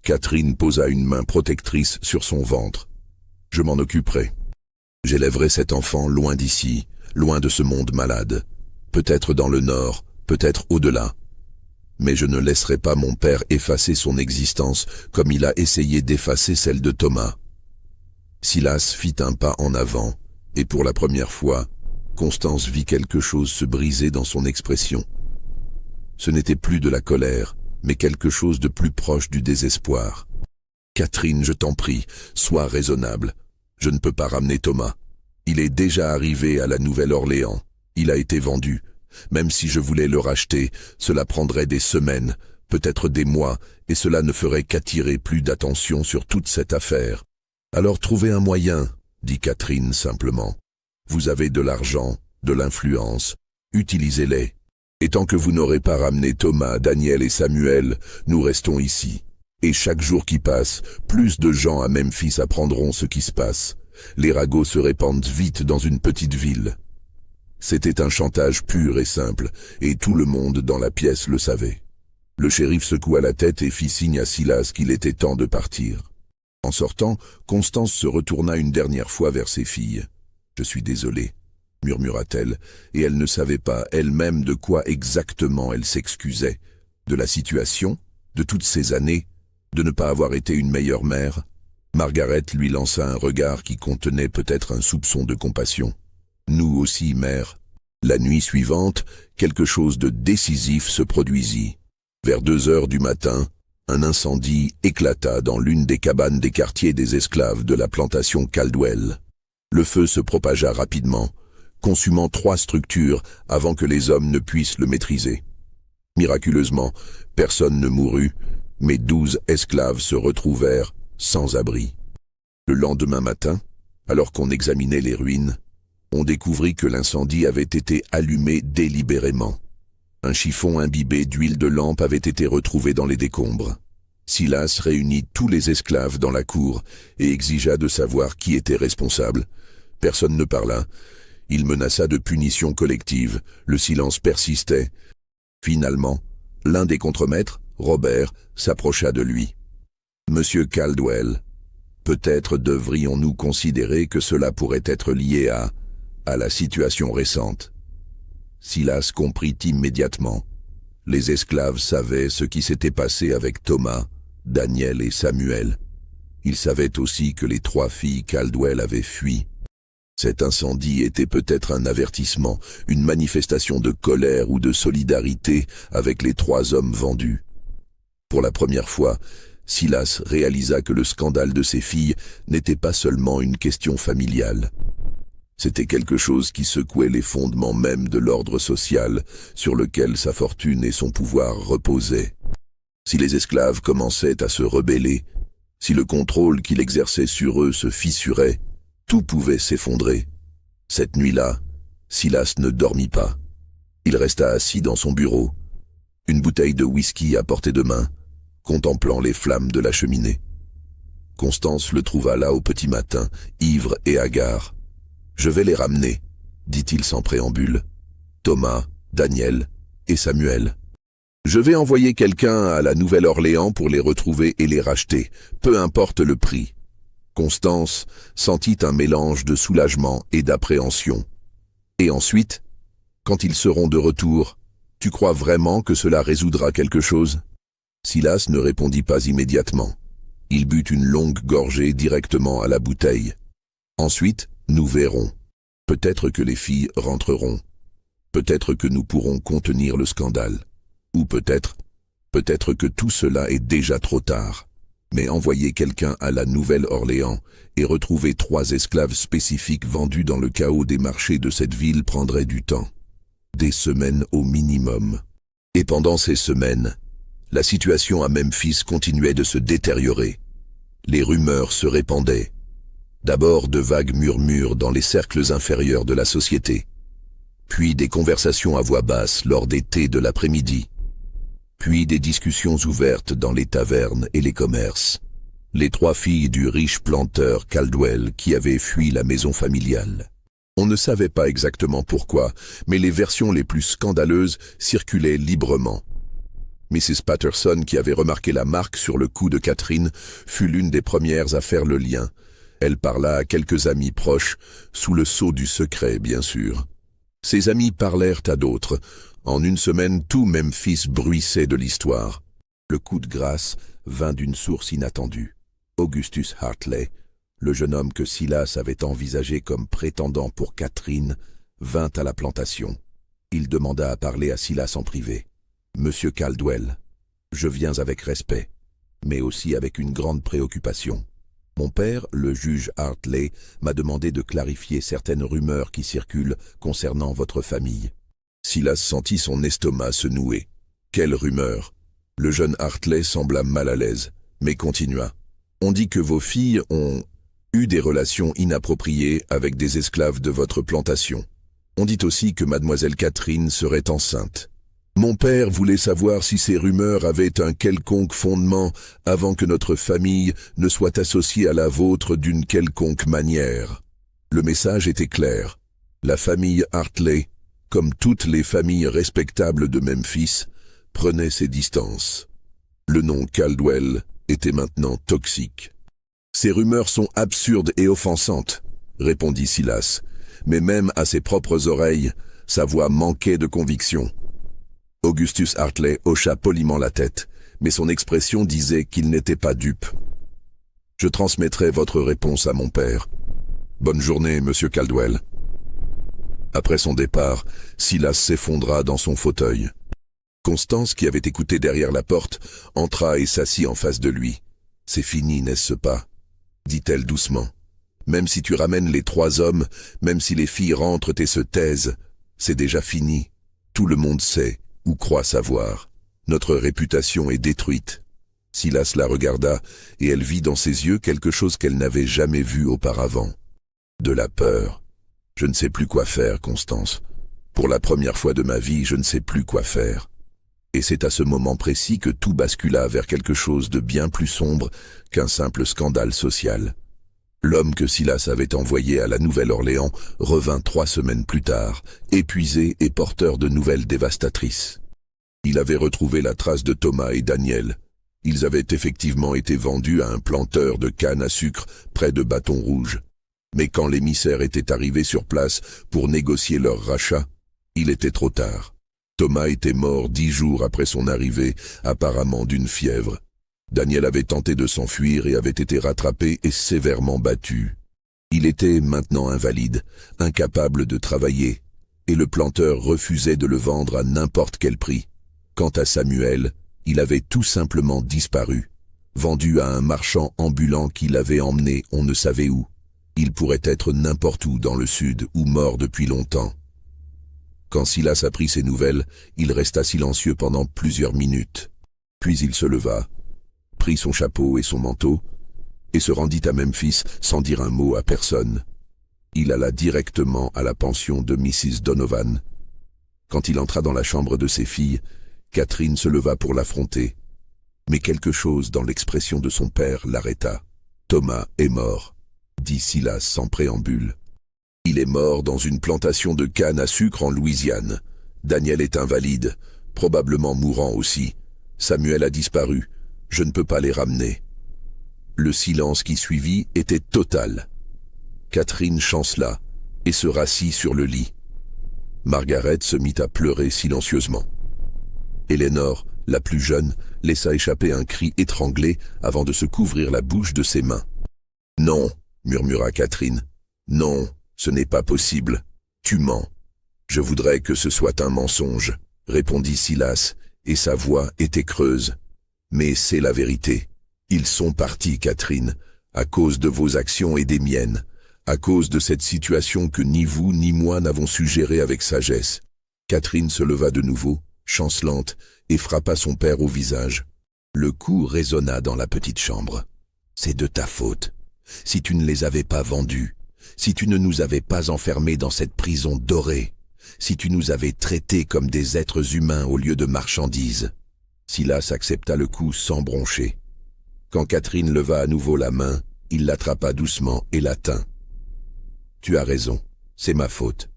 Catherine posa une main protectrice sur son ventre. « Je m'en occuperai. J'élèverai cet enfant loin d'ici, loin de ce monde malade. Peut-être dans le nord, peut-être au-delà. Mais je ne laisserai pas mon père effacer son existence comme il a essayé d'effacer celle de Thomas. » Silas fit un pas en avant, et pour la première fois, Constance vit quelque chose se briser dans son expression. Ce n'était plus de la colère, mais quelque chose de plus proche du désespoir. « Catherine, je t'en prie, sois raisonnable. Je ne peux pas ramener Thomas. Il est déjà arrivé à la Nouvelle-Orléans. Il a été vendu. Même si je voulais le racheter, cela prendrait des semaines, peut-être des mois, et cela ne ferait qu'attirer plus d'attention sur toute cette affaire. Alors trouvez un moyen, dit Catherine simplement. Vous avez de l'argent, de l'influence, utilisez-les. Et tant que vous n'aurez pas ramené Thomas, Daniel et Samuel, nous restons ici. Et chaque jour qui passe, plus de gens à Memphis apprendront ce qui se passe. Les ragots se répandent vite dans une petite ville. » C'était un chantage pur et simple, et tout le monde dans la pièce le savait. Le shérif secoua la tête et fit signe à Silas qu'il était temps de partir. En sortant, Constance se retourna une dernière fois vers ses filles. « Je suis désolée, » murmura-t-elle, et elle ne savait pas elle-même de quoi exactement elle s'excusait. De la situation, de toutes ces années, de ne pas avoir été une meilleure mère. Margaret lui lança un regard qui contenait peut-être un soupçon de compassion. « Nous aussi, mère. » La nuit suivante, quelque chose de décisif se produisit. Vers 2 heures du matin, un incendie éclata dans l'une des cabanes des quartiers des esclaves de la plantation Caldwell. Le feu se propagea rapidement, consumant 3 structures avant que les hommes ne puissent le maîtriser. Miraculeusement, personne ne mourut, mais 12 esclaves se retrouvèrent sans abri. Le lendemain matin, alors qu'on examinait les ruines, on découvrit que l'incendie avait été allumé délibérément. Un chiffon imbibé d'huile de lampe avait été retrouvé dans les décombres. Silas réunit tous les esclaves dans la cour et exigea de savoir qui était responsable. Personne ne parla. Il menaça de punition collective. Le silence persistait. Finalement, l'un des contremaîtres, Robert, s'approcha de lui. « Monsieur Caldwell, peut-être devrions-nous considérer que cela pourrait être lié à la situation récente. » Silas comprit immédiatement. Les esclaves savaient ce qui s'était passé avec Thomas, Daniel et Samuel. Ils savaient aussi que les 3 filles Caldwell avaient fui. Cet incendie était peut-être un avertissement, une manifestation de colère ou de solidarité avec les 3 hommes vendus. Pour la première fois, Silas réalisa que le scandale de ses filles n'était pas seulement une question familiale. C'était quelque chose qui secouait les fondements même de l'ordre social sur lequel sa fortune et son pouvoir reposaient. Si les esclaves commençaient à se rebeller, si le contrôle qu'il exerçait sur eux se fissurait, tout pouvait s'effondrer. Cette nuit-là, Silas ne dormit pas. Il resta assis dans son bureau, une bouteille de whisky à portée de main, contemplant les flammes de la cheminée. Constance le trouva là au petit matin, ivre et hagard. « Je vais les ramener, » dit-il sans préambule. « Thomas, Daniel et Samuel. Je vais envoyer quelqu'un à la Nouvelle-Orléans pour les retrouver et les racheter, peu importe le prix. » Constance sentit un mélange de soulagement et d'appréhension. « Et ensuite, quand ils seront de retour, tu crois vraiment que cela résoudra quelque chose ?» Silas ne répondit pas immédiatement. Il but une longue gorgée directement à la bouteille. « Ensuite, nous verrons. Peut-être que les filles rentreront. Peut-être que nous pourrons contenir le scandale. Ou peut-être Peut-être que tout cela est déjà trop tard. Mais envoyer quelqu'un à la Nouvelle-Orléans et retrouver 3 esclaves spécifiques vendus dans le chaos des marchés de cette ville prendrait du temps. Des semaines au minimum. Et pendant ces semaines, la situation à Memphis continuait de se détériorer. Les rumeurs se répandaient. D'abord de vagues murmures dans les cercles inférieurs de la société. Puis des conversations à voix basse lors des thés de l'après-midi. Puis des discussions ouvertes dans les tavernes et les commerces. Les 3 filles du riche planteur Caldwell qui avaient fui la maison familiale. On ne savait pas exactement pourquoi, mais les versions les plus scandaleuses circulaient librement. Mrs. Patterson, qui avait remarqué la marque sur le cou de Catherine, fut l'une des premières à faire le lien. Elle parla à quelques amis proches, sous le sceau du secret, bien sûr. Ses amis parlèrent à d'autres. En une semaine, tout Memphis bruissait de l'histoire. Le coup de grâce vint d'une source inattendue. Augustus Hartley, le jeune homme que Silas avait envisagé comme prétendant pour Catherine, vint à la plantation. Il demanda à parler à Silas en privé. « Monsieur Caldwell, je viens avec respect, mais aussi avec une grande préoccupation. Mon père, le juge Hartley, m'a demandé de clarifier certaines rumeurs qui circulent concernant votre famille. » Silas sentit son estomac se nouer. Quelle rumeur! Le jeune Hartley sembla mal à l'aise, mais continua. On dit que vos filles ont eu des relations inappropriées avec des esclaves de votre plantation. On dit aussi que mademoiselle Catherine serait enceinte. Mon père voulait savoir si ces rumeurs avaient un quelconque fondement avant que notre famille ne soit associée à la vôtre d'une quelconque manière. Le message était clair. La famille Hartley, comme toutes les familles respectables de Memphis, prenait ses distances. Le nom Caldwell était maintenant toxique. « Ces rumeurs sont absurdes et offensantes, » répondit Silas, mais même à ses propres oreilles, sa voix manquait de conviction. Augustus Hartley hocha poliment la tête, mais son expression disait qu'il n'était pas dupe. « Je transmettrai votre réponse à mon père. Bonne journée, monsieur Caldwell. » Après son départ, Silas s'effondra dans son fauteuil. Constance, qui avait écouté derrière la porte, entra et s'assit en face de lui. « C'est fini, n'est-ce pas ?» dit-elle doucement. « Même si tu ramènes les 3 hommes, même si les filles rentrent et se taisent, c'est déjà fini. Tout le monde sait, ou croit savoir. Notre réputation est détruite. » Silas la regarda, et elle vit dans ses yeux quelque chose qu'elle n'avait jamais vu auparavant. De la peur. « Je ne sais plus quoi faire, Constance. Pour la première fois de ma vie, je ne sais plus quoi faire. » Et c'est à ce moment précis que tout bascula vers quelque chose de bien plus sombre qu'un simple scandale social. L'homme que Silas avait envoyé à la Nouvelle-Orléans revint 3 semaines plus tard, épuisé et porteur de nouvelles dévastatrices. Il avait retrouvé la trace de Thomas et Daniel. Ils avaient effectivement été vendus à un planteur de canne à sucre près de Bâton Rouge. Mais quand l'émissaire était arrivé sur place pour négocier leur rachat, il était trop tard. Thomas était mort 10 jours après son arrivée, apparemment d'une fièvre. Daniel avait tenté de s'enfuir et avait été rattrapé et sévèrement battu. Il était maintenant invalide, incapable de travailler, et le planteur refusait de le vendre à n'importe quel prix. Quant à Samuel, il avait tout simplement disparu, vendu à un marchand ambulant qui l'avait emmené on ne savait où. Il pourrait être n'importe où dans le sud ou mort depuis longtemps. Quand Silas apprit ces nouvelles, il resta silencieux pendant plusieurs minutes. Puis il se leva, prit son chapeau et son manteau, et se rendit à Memphis sans dire un mot à personne. Il alla directement à la pension de Mrs. Donovan. Quand il entra dans la chambre de ses filles, Catherine se leva pour l'affronter. Mais quelque chose dans l'expression de son père l'arrêta. « Thomas est mort », dit Silas sans préambule. « Il est mort dans une plantation de canne à sucre en Louisiane. Daniel est invalide, probablement mourant aussi. Samuel a disparu. Je ne peux pas les ramener. » Le silence qui suivit était total. Catherine chancela et se rassit sur le lit. Margaret se mit à pleurer silencieusement. Eleanor, la plus jeune, laissa échapper un cri étranglé avant de se couvrir la bouche de ses mains. « Non, » murmura Catherine. « Non, ce n'est pas possible. Tu mens. »« Je voudrais que ce soit un mensonge, » répondit Silas, et sa voix était creuse. Mais c'est la vérité. Ils sont partis, Catherine, à cause de vos actions et des miennes, à cause de cette situation que ni vous ni moi n'avons su gérer avec sagesse. Catherine se leva de nouveau, chancelante, et frappa son père au visage. Le coup résonna dans la petite chambre. C'est de ta faute. Si tu ne les avais pas vendus, si tu ne nous avais pas enfermés dans cette prison dorée, si tu nous avais traités comme des êtres humains au lieu de marchandises. Silas accepta le coup sans broncher. Quand Catherine leva à nouveau la main, il l'attrapa doucement et la tint. « Tu as raison, c'est ma faute.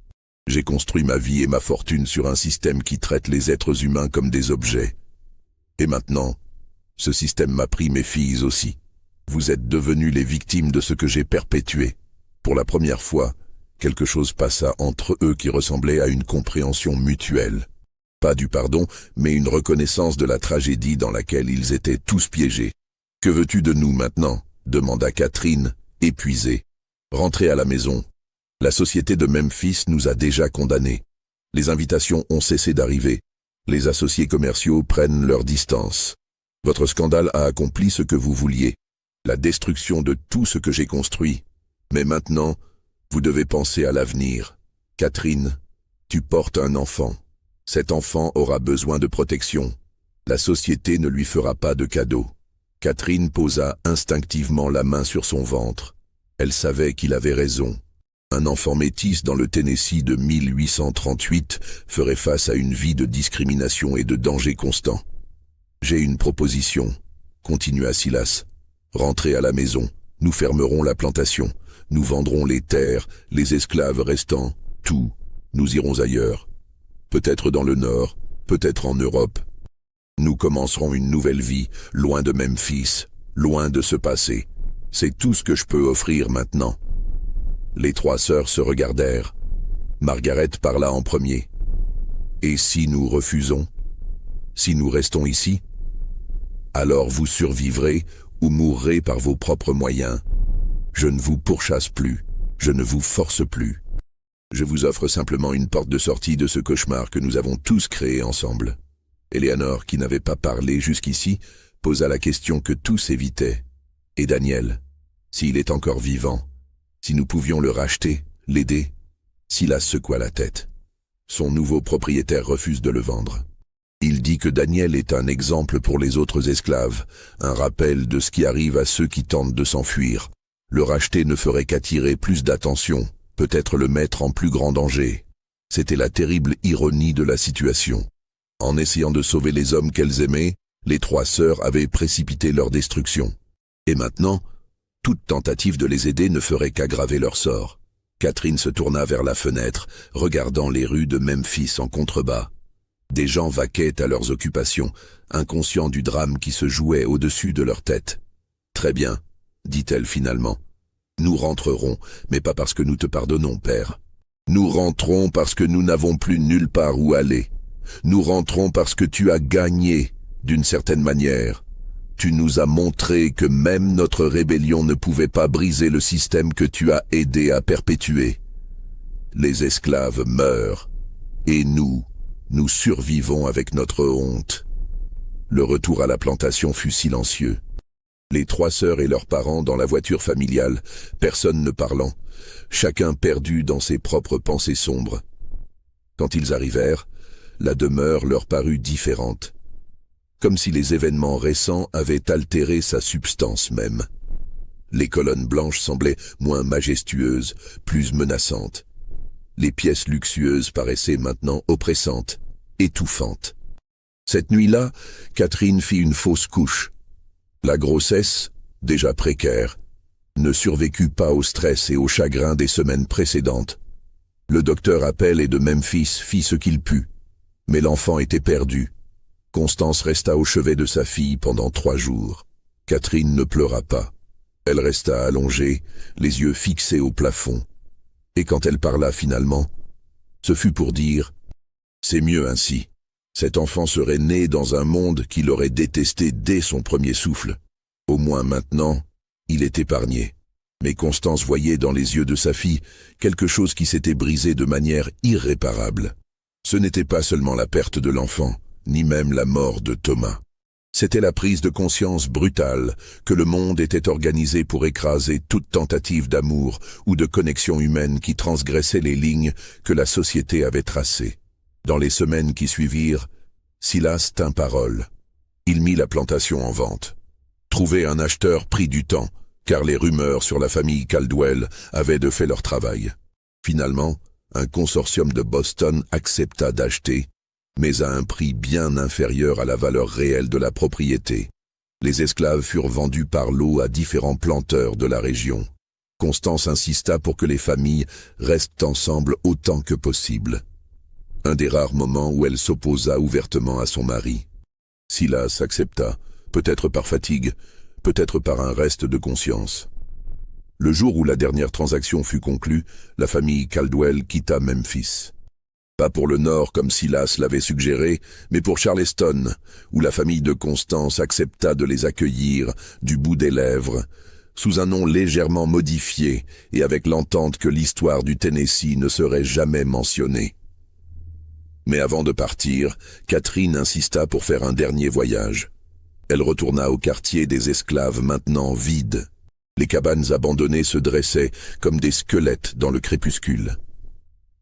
J'ai construit ma vie et ma fortune sur un système qui traite les êtres humains comme des objets. Et maintenant, ce système m'a pris mes filles aussi. Vous êtes devenus les victimes de ce que j'ai perpétué. Pour la première fois, quelque chose passa entre eux qui ressemblait à une compréhension mutuelle. Pas du pardon, mais une reconnaissance de la tragédie dans laquelle ils étaient tous piégés. « Que veux-tu de nous maintenant ?» demanda Catherine, épuisée. « Rentrez à la maison. La société de Memphis nous a déjà condamnés. Les invitations ont cessé d'arriver. Les associés commerciaux prennent leur distance. Votre scandale a accompli ce que vous vouliez, la destruction de tout ce que j'ai construit. Mais maintenant, vous devez penser à l'avenir. Catherine, tu portes un enfant. Cet enfant aura besoin de protection. La société ne lui fera pas de cadeau. » Catherine posa instinctivement la main sur son ventre. Elle savait qu'il avait raison. Un enfant métis dans le Tennessee de 1838 ferait face à une vie de discrimination et de danger constant. « J'ai une proposition, » continua Silas. « Rentrez à la maison, nous fermerons la plantation, nous vendrons les terres, les esclaves restants, tout, nous irons ailleurs. Peut-être dans le Nord, peut-être en Europe. Nous commencerons une nouvelle vie, loin de Memphis, loin de ce passé. C'est tout ce que je peux offrir maintenant. » Les trois sœurs se regardèrent. Margaret parla en premier. « Et si nous refusons? Si nous restons ici? Alors vous survivrez ou mourrez par vos propres moyens. Je ne vous pourchasse plus, je ne vous force plus. Je vous offre simplement une porte de sortie de ce cauchemar que nous avons tous créé ensemble. » Eleanor, qui n'avait pas parlé jusqu'ici, posa la question que tous évitaient. « Et Daniel, s'il est encore vivant, si nous pouvions le racheter, l'aider ?» Silas secoua la tête. Son nouveau propriétaire refuse de le vendre. Il dit que Daniel est un exemple pour les autres esclaves, un rappel de ce qui arrive à ceux qui tentent de s'enfuir. Le racheter ne ferait qu'attirer plus d'attention, peut-être le mettre en plus grand danger. C'était la terrible ironie de la situation. En essayant de sauver les hommes qu'elles aimaient, les trois sœurs avaient précipité leur destruction. Et maintenant, toute tentative de les aider ne ferait qu'aggraver leur sort. Catherine se tourna vers la fenêtre, regardant les rues de Memphis en contrebas. Des gens vaquaient à leurs occupations, inconscients du drame qui se jouait au-dessus de leur tête. « Très bien, » dit-elle finalement. « Nous rentrerons, mais pas parce que nous te pardonnons, père. Nous rentrons parce que nous n'avons plus nulle part où aller. Nous rentrons parce que tu as gagné, d'une certaine manière. Tu nous as montré que même notre rébellion ne pouvait pas briser le système que tu as aidé à perpétuer. Les esclaves meurent, et nous survivons avec notre honte. » Le retour à la plantation fut silencieux. Les trois sœurs et leurs parents dans la voiture familiale, personne ne parlant, chacun perdu dans ses propres pensées sombres. Quand ils arrivèrent, la demeure leur parut différente, comme si les événements récents avaient altéré sa substance même. Les colonnes blanches semblaient moins majestueuses, plus menaçantes. Les pièces luxueuses paraissaient maintenant oppressantes, étouffantes. Cette nuit-là, Catherine fit une fausse couche. La grossesse, déjà précaire, ne survécut pas au stress et au chagrin des semaines précédentes. Le docteur Appel et de Memphis fit ce qu'il put, mais l'enfant était perdu. Constance resta au chevet de sa fille pendant 3 jours. Catherine ne pleura pas. Elle resta allongée, les yeux fixés au plafond. Et quand elle parla finalement, ce fut pour dire « C'est mieux ainsi. Cet enfant serait né dans un monde qu'il aurait détesté dès son premier souffle. Au moins maintenant, il est épargné. » Mais Constance voyait dans les yeux de sa fille quelque chose qui s'était brisé de manière irréparable. Ce n'était pas seulement la perte de l'enfant, ni même la mort de Thomas. C'était la prise de conscience brutale que le monde était organisé pour écraser toute tentative d'amour ou de connexion humaine qui transgressait les lignes que la société avait tracées. Dans les semaines qui suivirent, Silas tint parole. Il mit la plantation en vente. Trouver un acheteur prit du temps, car les rumeurs sur la famille Caldwell avaient de fait leur travail. Finalement, un consortium de Boston accepta d'acheter, mais à un prix bien inférieur à la valeur réelle de la propriété. Les esclaves furent vendus par lot à différents planteurs de la région. Constance insista pour que les familles restent ensemble autant que possible. Un des rares moments où elle s'opposa ouvertement à son mari. Silas accepta, peut-être par fatigue, peut-être par un reste de conscience. Le jour où la dernière transaction fut conclue, la famille Caldwell quitta Memphis. Pas pour le Nord comme Silas l'avait suggéré, mais pour Charleston, où la famille de Constance accepta de les accueillir du bout des lèvres, sous un nom légèrement modifié et avec l'entente que l'histoire du Tennessee ne serait jamais mentionnée. Mais avant de partir, Catherine insista pour faire un dernier voyage. Elle retourna au quartier des esclaves maintenant vide. Les cabanes abandonnées se dressaient comme des squelettes dans le crépuscule.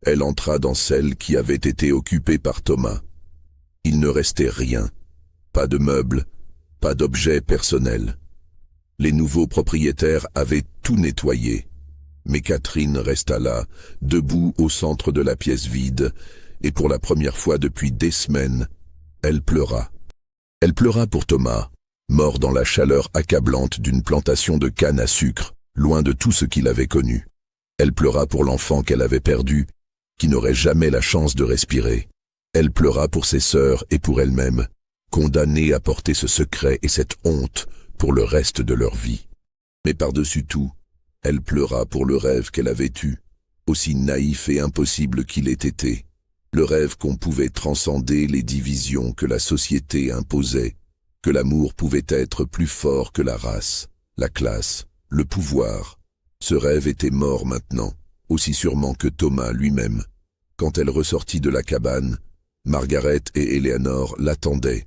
Elle entra dans celle qui avait été occupée par Thomas. Il ne restait rien. Pas de meubles, pas d'objets personnels. Les nouveaux propriétaires avaient tout nettoyé. Mais Catherine resta là, debout au centre de la pièce vide, et pour la première fois depuis des semaines, elle pleura. Elle pleura pour Thomas, mort dans la chaleur accablante d'une plantation de canne à sucre, loin de tout ce qu'il avait connu. Elle pleura pour l'enfant qu'elle avait perdu, qui n'aurait jamais la chance de respirer. Elle pleura pour ses sœurs et pour elle-même, condamnées à porter ce secret et cette honte pour le reste de leur vie. Mais par-dessus tout, elle pleura pour le rêve qu'elle avait eu, aussi naïf et impossible qu'il ait été. Le rêve qu'on pouvait transcender les divisions que la société imposait, que l'amour pouvait être plus fort que la race, la classe, le pouvoir. Ce rêve était mort maintenant, aussi sûrement que Thomas lui-même. Quand elle ressortit de la cabane, Margaret et Eleanor l'attendaient.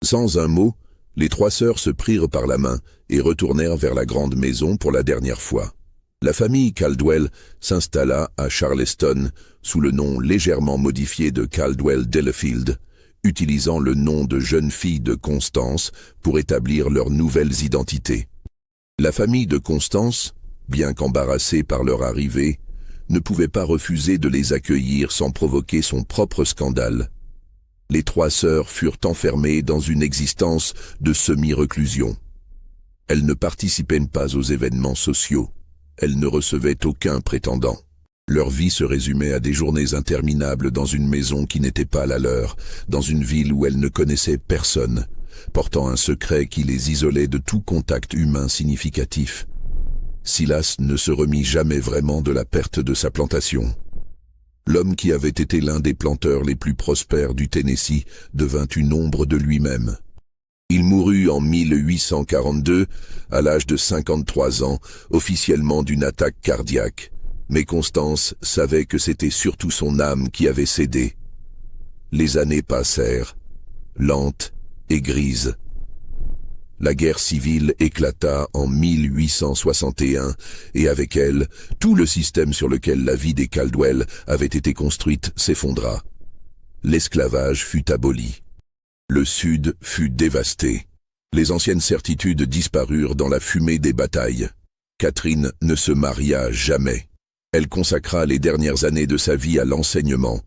Sans un mot, les trois sœurs se prirent par la main et retournèrent vers la grande maison pour la dernière fois. La famille Caldwell s'installa à Charleston sous le nom légèrement modifié de Caldwell-Delafield, utilisant le nom de jeune fille de Constance pour établir leurs nouvelles identités. La famille de Constance, bien qu'embarrassée par leur arrivée, ne pouvait pas refuser de les accueillir sans provoquer son propre scandale. Les trois sœurs furent enfermées dans une existence de semi-reclusion. Elles ne participaient pas aux événements sociaux. Elles ne recevaient aucun prétendant. Leur vie se résumait à des journées interminables dans une maison qui n'était pas la leur, dans une ville où elles ne connaissaient personne, portant un secret qui les isolait de tout contact humain significatif. Silas ne se remit jamais vraiment de la perte de sa plantation. L'homme qui avait été l'un des planteurs les plus prospères du Tennessee devint une ombre de lui-même. Il mourut en 1842, à l'âge de 53 ans, officiellement d'une attaque cardiaque. Mais Constance savait que c'était surtout son âme qui avait cédé. Les années passèrent, lentes et grises. La guerre civile éclata en 1861 et avec elle, tout le système sur lequel la vie des Caldwell avait été construite s'effondra. L'esclavage fut aboli. Le Sud fut dévasté. Les anciennes certitudes disparurent dans la fumée des batailles. Catherine ne se maria jamais. Elle consacra les dernières années de sa vie à l'enseignement,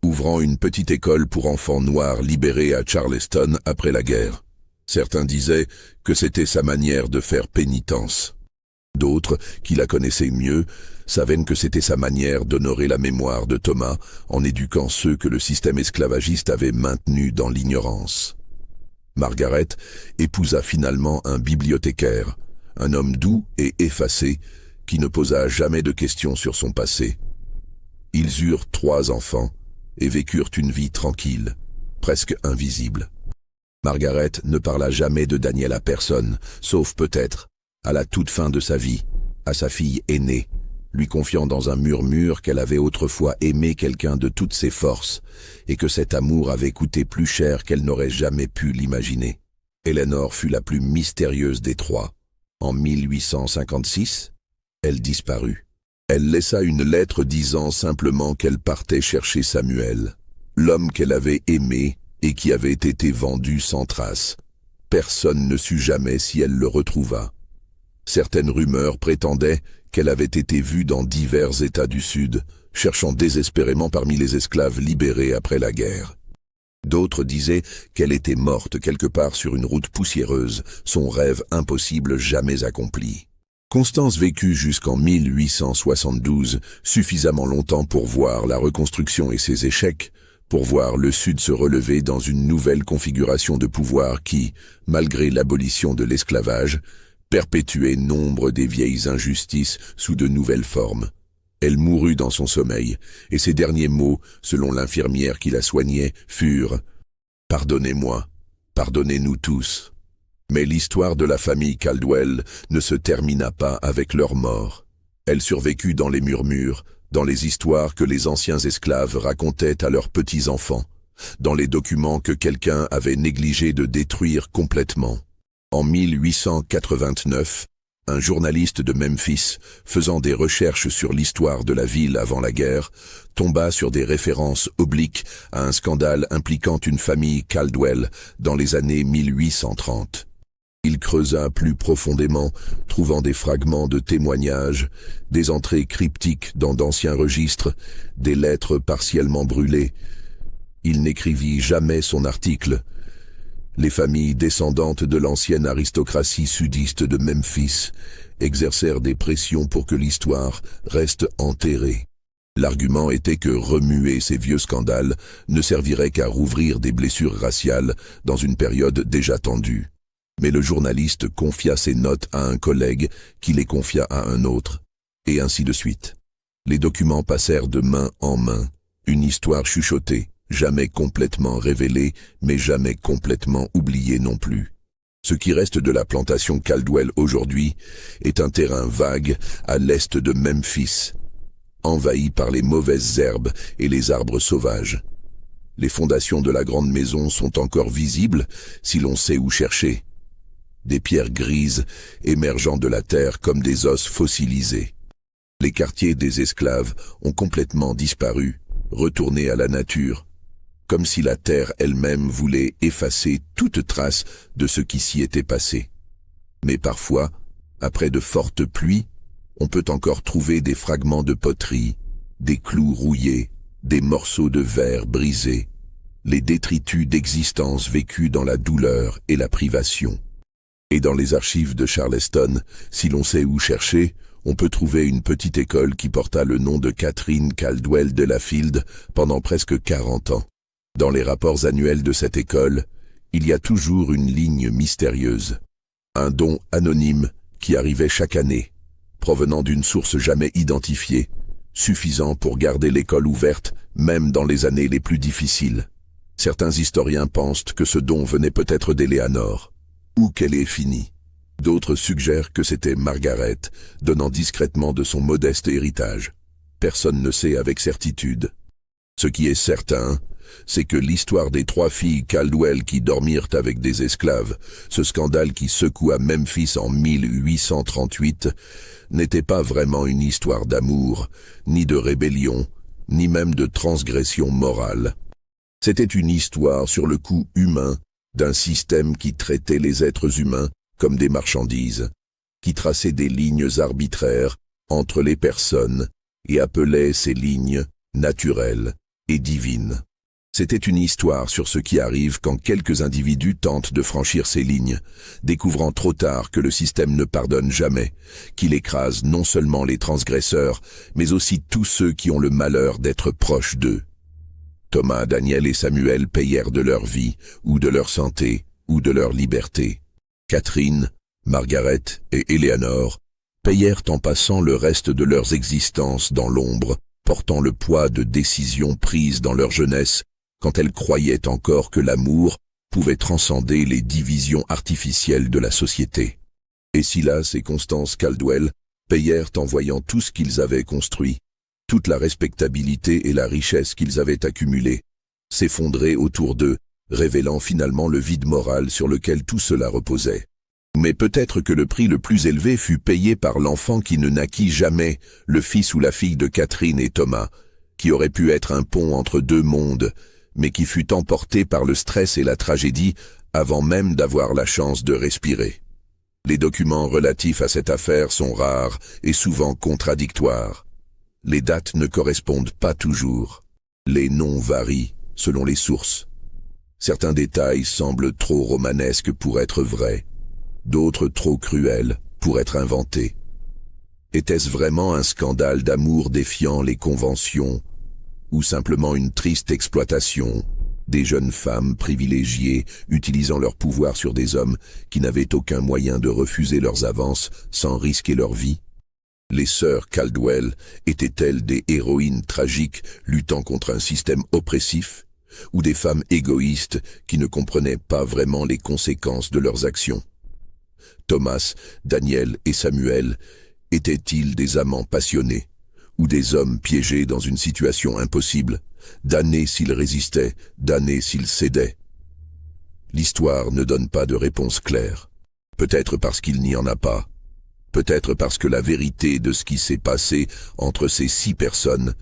ouvrant une petite école pour enfants noirs libérés à Charleston après la guerre. Certains disaient que c'était sa manière de faire pénitence. D'autres, qui la connaissaient mieux, savaient que c'était sa manière d'honorer la mémoire de Thomas en éduquant ceux que le système esclavagiste avait maintenus dans l'ignorance. Margaret épousa finalement un bibliothécaire, un homme doux et effacé qui ne posa jamais de questions sur son passé. Ils eurent 3 enfants et vécurent une vie tranquille, presque invisible. Margaret ne parla jamais de Daniel à personne, sauf peut-être à la toute fin de sa vie, à sa fille aînée, lui confiant dans un murmure qu'elle avait autrefois aimé quelqu'un de toutes ses forces, et que cet amour avait coûté plus cher qu'elle n'aurait jamais pu l'imaginer. Eleanor fut la plus mystérieuse des trois. En 1856, elle disparut. Elle laissa une lettre disant simplement qu'elle partait chercher Samuel, l'homme qu'elle avait aimé et qui avait été vendu sans trace. Personne ne sut jamais si elle le retrouva. Certaines rumeurs prétendaient qu'elle avait été vue dans divers États du Sud, cherchant désespérément parmi les esclaves libérés après la guerre. D'autres disaient qu'elle était morte quelque part sur une route poussiéreuse, son rêve impossible jamais accompli. Constance vécut jusqu'en 1872, suffisamment longtemps pour voir la reconstruction et ses échecs, pour voir le Sud se relever dans une nouvelle configuration de pouvoir qui, malgré l'abolition de l'esclavage, perpétuait nombre des vieilles injustices sous de nouvelles formes. Elle mourut dans son sommeil, et ses derniers mots, selon l'infirmière qui la soignait, furent « Pardonnez-moi, pardonnez-nous tous ». Mais l'histoire de la famille Caldwell ne se termina pas avec leur mort. Elle survécut dans les murmures, dans les histoires que les anciens esclaves racontaient à leurs petits-enfants, dans les documents que quelqu'un avait négligé de détruire complètement. En 1889, un journaliste de Memphis, faisant des recherches sur l'histoire de la ville avant la guerre, tomba sur des références obliques à un scandale impliquant une famille Caldwell dans les années 1830. Il creusa plus profondément, trouvant des fragments de témoignages, des entrées cryptiques dans d'anciens registres, des lettres partiellement brûlées. Il n'écrivit jamais son article. Les familles descendantes de l'ancienne aristocratie sudiste de Memphis exercèrent des pressions pour que l'histoire reste enterrée. L'argument était que remuer ces vieux scandales ne servirait qu'à rouvrir des blessures raciales dans une période déjà tendue. Mais le journaliste confia ses notes à un collègue qui les confia à un autre, et ainsi de suite. Les documents passèrent de main en main, une histoire chuchotée, jamais complètement révélée, mais jamais complètement oubliée non plus. Ce qui reste de la plantation Caldwell aujourd'hui est un terrain vague à l'est de Memphis, envahi par les mauvaises herbes et les arbres sauvages. Les fondations de la grande maison sont encore visibles si l'on sait où chercher. Des pierres grises émergeant de la terre comme des os fossilisés. Les quartiers des esclaves ont complètement disparu, retournés à la nature, comme si la terre elle-même voulait effacer toute trace de ce qui s'y était passé. Mais parfois, après de fortes pluies, on peut encore trouver des fragments de poterie, des clous rouillés, des morceaux de verre brisés, les détritus d'existence vécue dans la douleur et la privation. Et dans les archives de Charleston, si l'on sait où chercher, on peut trouver une petite école qui porta le nom de Catherine Caldwell de la Field pendant presque 40 ans. Dans les rapports annuels de cette école, il y a toujours une ligne mystérieuse. Un don anonyme qui arrivait chaque année, provenant d'une source jamais identifiée, suffisant pour garder l'école ouverte, même dans les années les plus difficiles. Certains historiens pensent que ce don venait peut-être d'Eleanor, ou qu'elle est finie. D'autres suggèrent que c'était Margaret, donnant discrètement de son modeste héritage. Personne ne sait avec certitude. Ce qui est certain, c'est que l'histoire des 3 filles Caldwell qui dormirent avec des esclaves, ce scandale qui secoua Memphis en 1838, n'était pas vraiment une histoire d'amour, ni de rébellion, ni même de transgression morale. C'était une histoire sur le coût humain d'un système qui traitait les êtres humains comme des marchandises, qui traçait des lignes arbitraires entre les personnes et appelait ces lignes naturelles et divines. C'était une histoire sur ce qui arrive quand quelques individus tentent de franchir ces lignes, découvrant trop tard que le système ne pardonne jamais, qu'il écrase non seulement les transgresseurs, mais aussi tous ceux qui ont le malheur d'être proches d'eux. Thomas, Daniel et Samuel payèrent de leur vie, ou de leur santé, ou de leur liberté. Catherine, Margaret et Eleanor payèrent en passant le reste de leurs existences dans l'ombre, portant le poids de décisions prises dans leur jeunesse, quand elles croyaient encore que l'amour pouvait transcender les divisions artificielles de la société. Et Silas et Constance Caldwell payèrent en voyant tout ce qu'ils avaient construit, toute la respectabilité et la richesse qu'ils avaient accumulée, s'effondrer autour d'eux, révélant finalement le vide moral sur lequel tout cela reposait. Mais peut-être que le prix le plus élevé fut payé par l'enfant qui ne naquit jamais, le fils ou la fille de Catherine et Thomas, qui aurait pu être un pont entre deux mondes, mais qui fut emporté par le stress et la tragédie avant même d'avoir la chance de respirer. Les documents relatifs à cette affaire sont rares et souvent contradictoires. Les dates ne correspondent pas toujours. Les noms varient selon les sources. Certains détails semblent trop romanesques pour être vrais, d'autres trop cruels pour être inventés. Était-ce vraiment un scandale d'amour défiant les conventions, ou simplement une triste exploitation des jeunes femmes privilégiées utilisant leur pouvoir sur des hommes qui n'avaient aucun moyen de refuser leurs avances sans risquer leur vie? Les sœurs Caldwell étaient-elles des héroïnes tragiques luttant contre un système oppressif, ou des femmes égoïstes qui ne comprenaient pas vraiment les conséquences de leurs actions? Thomas, Daniel et Samuel étaient-ils des amants passionnés, ou des hommes piégés dans une situation impossible, damnés s'ils résistaient, damnés s'ils cédaient? L'histoire ne donne pas de réponse claire. Peut-être parce qu'il n'y en a pas. Peut-être parce que la vérité de ce qui s'est passé entre ces 6 personnes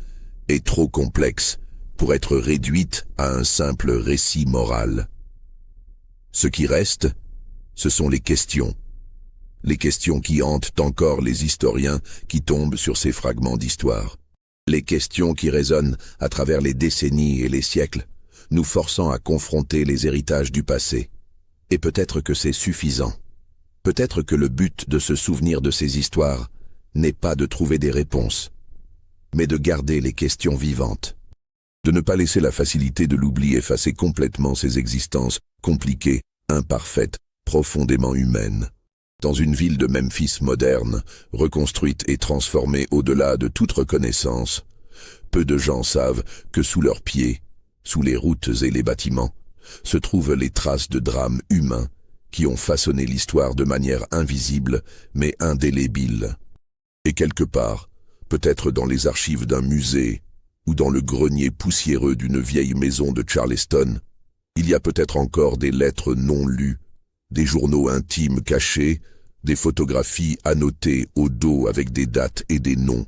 est trop complexe pour être réduite à un simple récit moral. Ce qui reste, ce sont les questions. Les questions qui hantent encore les historiens qui tombent sur ces fragments d'histoire. Les questions qui résonnent à travers les décennies et les siècles, nous forçant à confronter les héritages du passé. Et peut-être que c'est suffisant. Peut-être que le but de se souvenir de ces histoires n'est pas de trouver des réponses, mais de garder les questions vivantes. De ne pas laisser la facilité de l'oubli effacer complètement ces existences compliquées, imparfaites, profondément humaines. Dans une ville de Memphis moderne, reconstruite et transformée au-delà de toute reconnaissance, peu de gens savent que sous leurs pieds, sous les routes et les bâtiments, se trouvent les traces de drames humains qui ont façonné l'histoire de manière invisible mais indélébile. Et quelque part, peut-être dans les archives d'un musée ou dans le grenier poussiéreux d'une vieille maison de Charleston, il y a peut-être encore des lettres non lues, des journaux intimes cachés, des photographies annotées au dos avec des dates et des noms,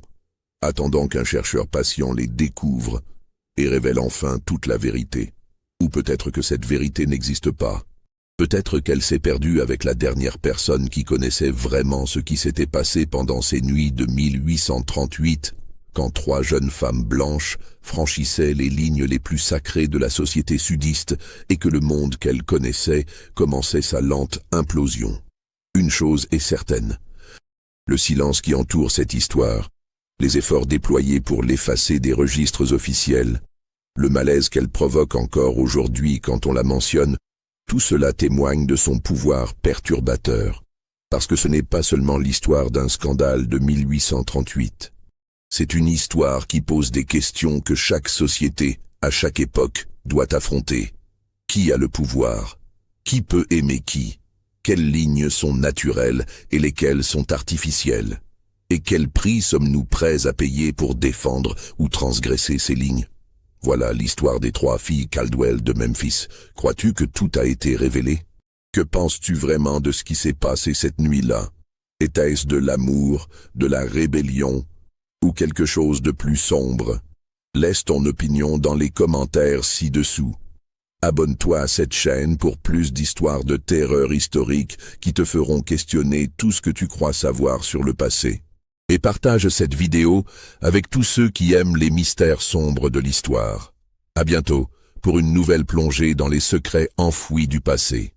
attendant qu'un chercheur patient les découvre et révèle enfin toute la vérité. Ou peut-être que cette vérité n'existe pas. Peut-être qu'elle s'est perdue avec la dernière personne qui connaissait vraiment ce qui s'était passé pendant ces nuits de 1838, quand 3 jeunes femmes blanches franchissaient les lignes les plus sacrées de la société sudiste et que le monde qu'elles connaissaient commençait sa lente implosion. Une chose est certaine, le silence qui entoure cette histoire, les efforts déployés pour l'effacer des registres officiels, le malaise qu'elle provoque encore aujourd'hui quand on la mentionne, tout cela témoigne de son pouvoir perturbateur, parce que ce n'est pas seulement l'histoire d'un scandale de 1838. C'est une histoire qui pose des questions que chaque société, à chaque époque, doit affronter. Qui a le pouvoir? Qui peut aimer qui? Quelles lignes sont naturelles et lesquelles sont artificielles? Et quel prix sommes-nous prêts à payer pour défendre ou transgresser ces lignes? Voilà l'histoire des 3 filles Caldwell de Memphis. Crois-tu que tout a été révélé? Que penses-tu vraiment de ce qui s'est passé cette nuit-là? Était-ce de l'amour, de la rébellion, ou quelque chose de plus sombre? Laisse ton opinion dans les commentaires ci-dessous. Abonne-toi à cette chaîne pour plus d'histoires de terreur historique qui te feront questionner tout ce que tu crois savoir sur le passé. Et partage cette vidéo avec tous ceux qui aiment les mystères sombres de l'histoire. À bientôt pour une nouvelle plongée dans les secrets enfouis du passé.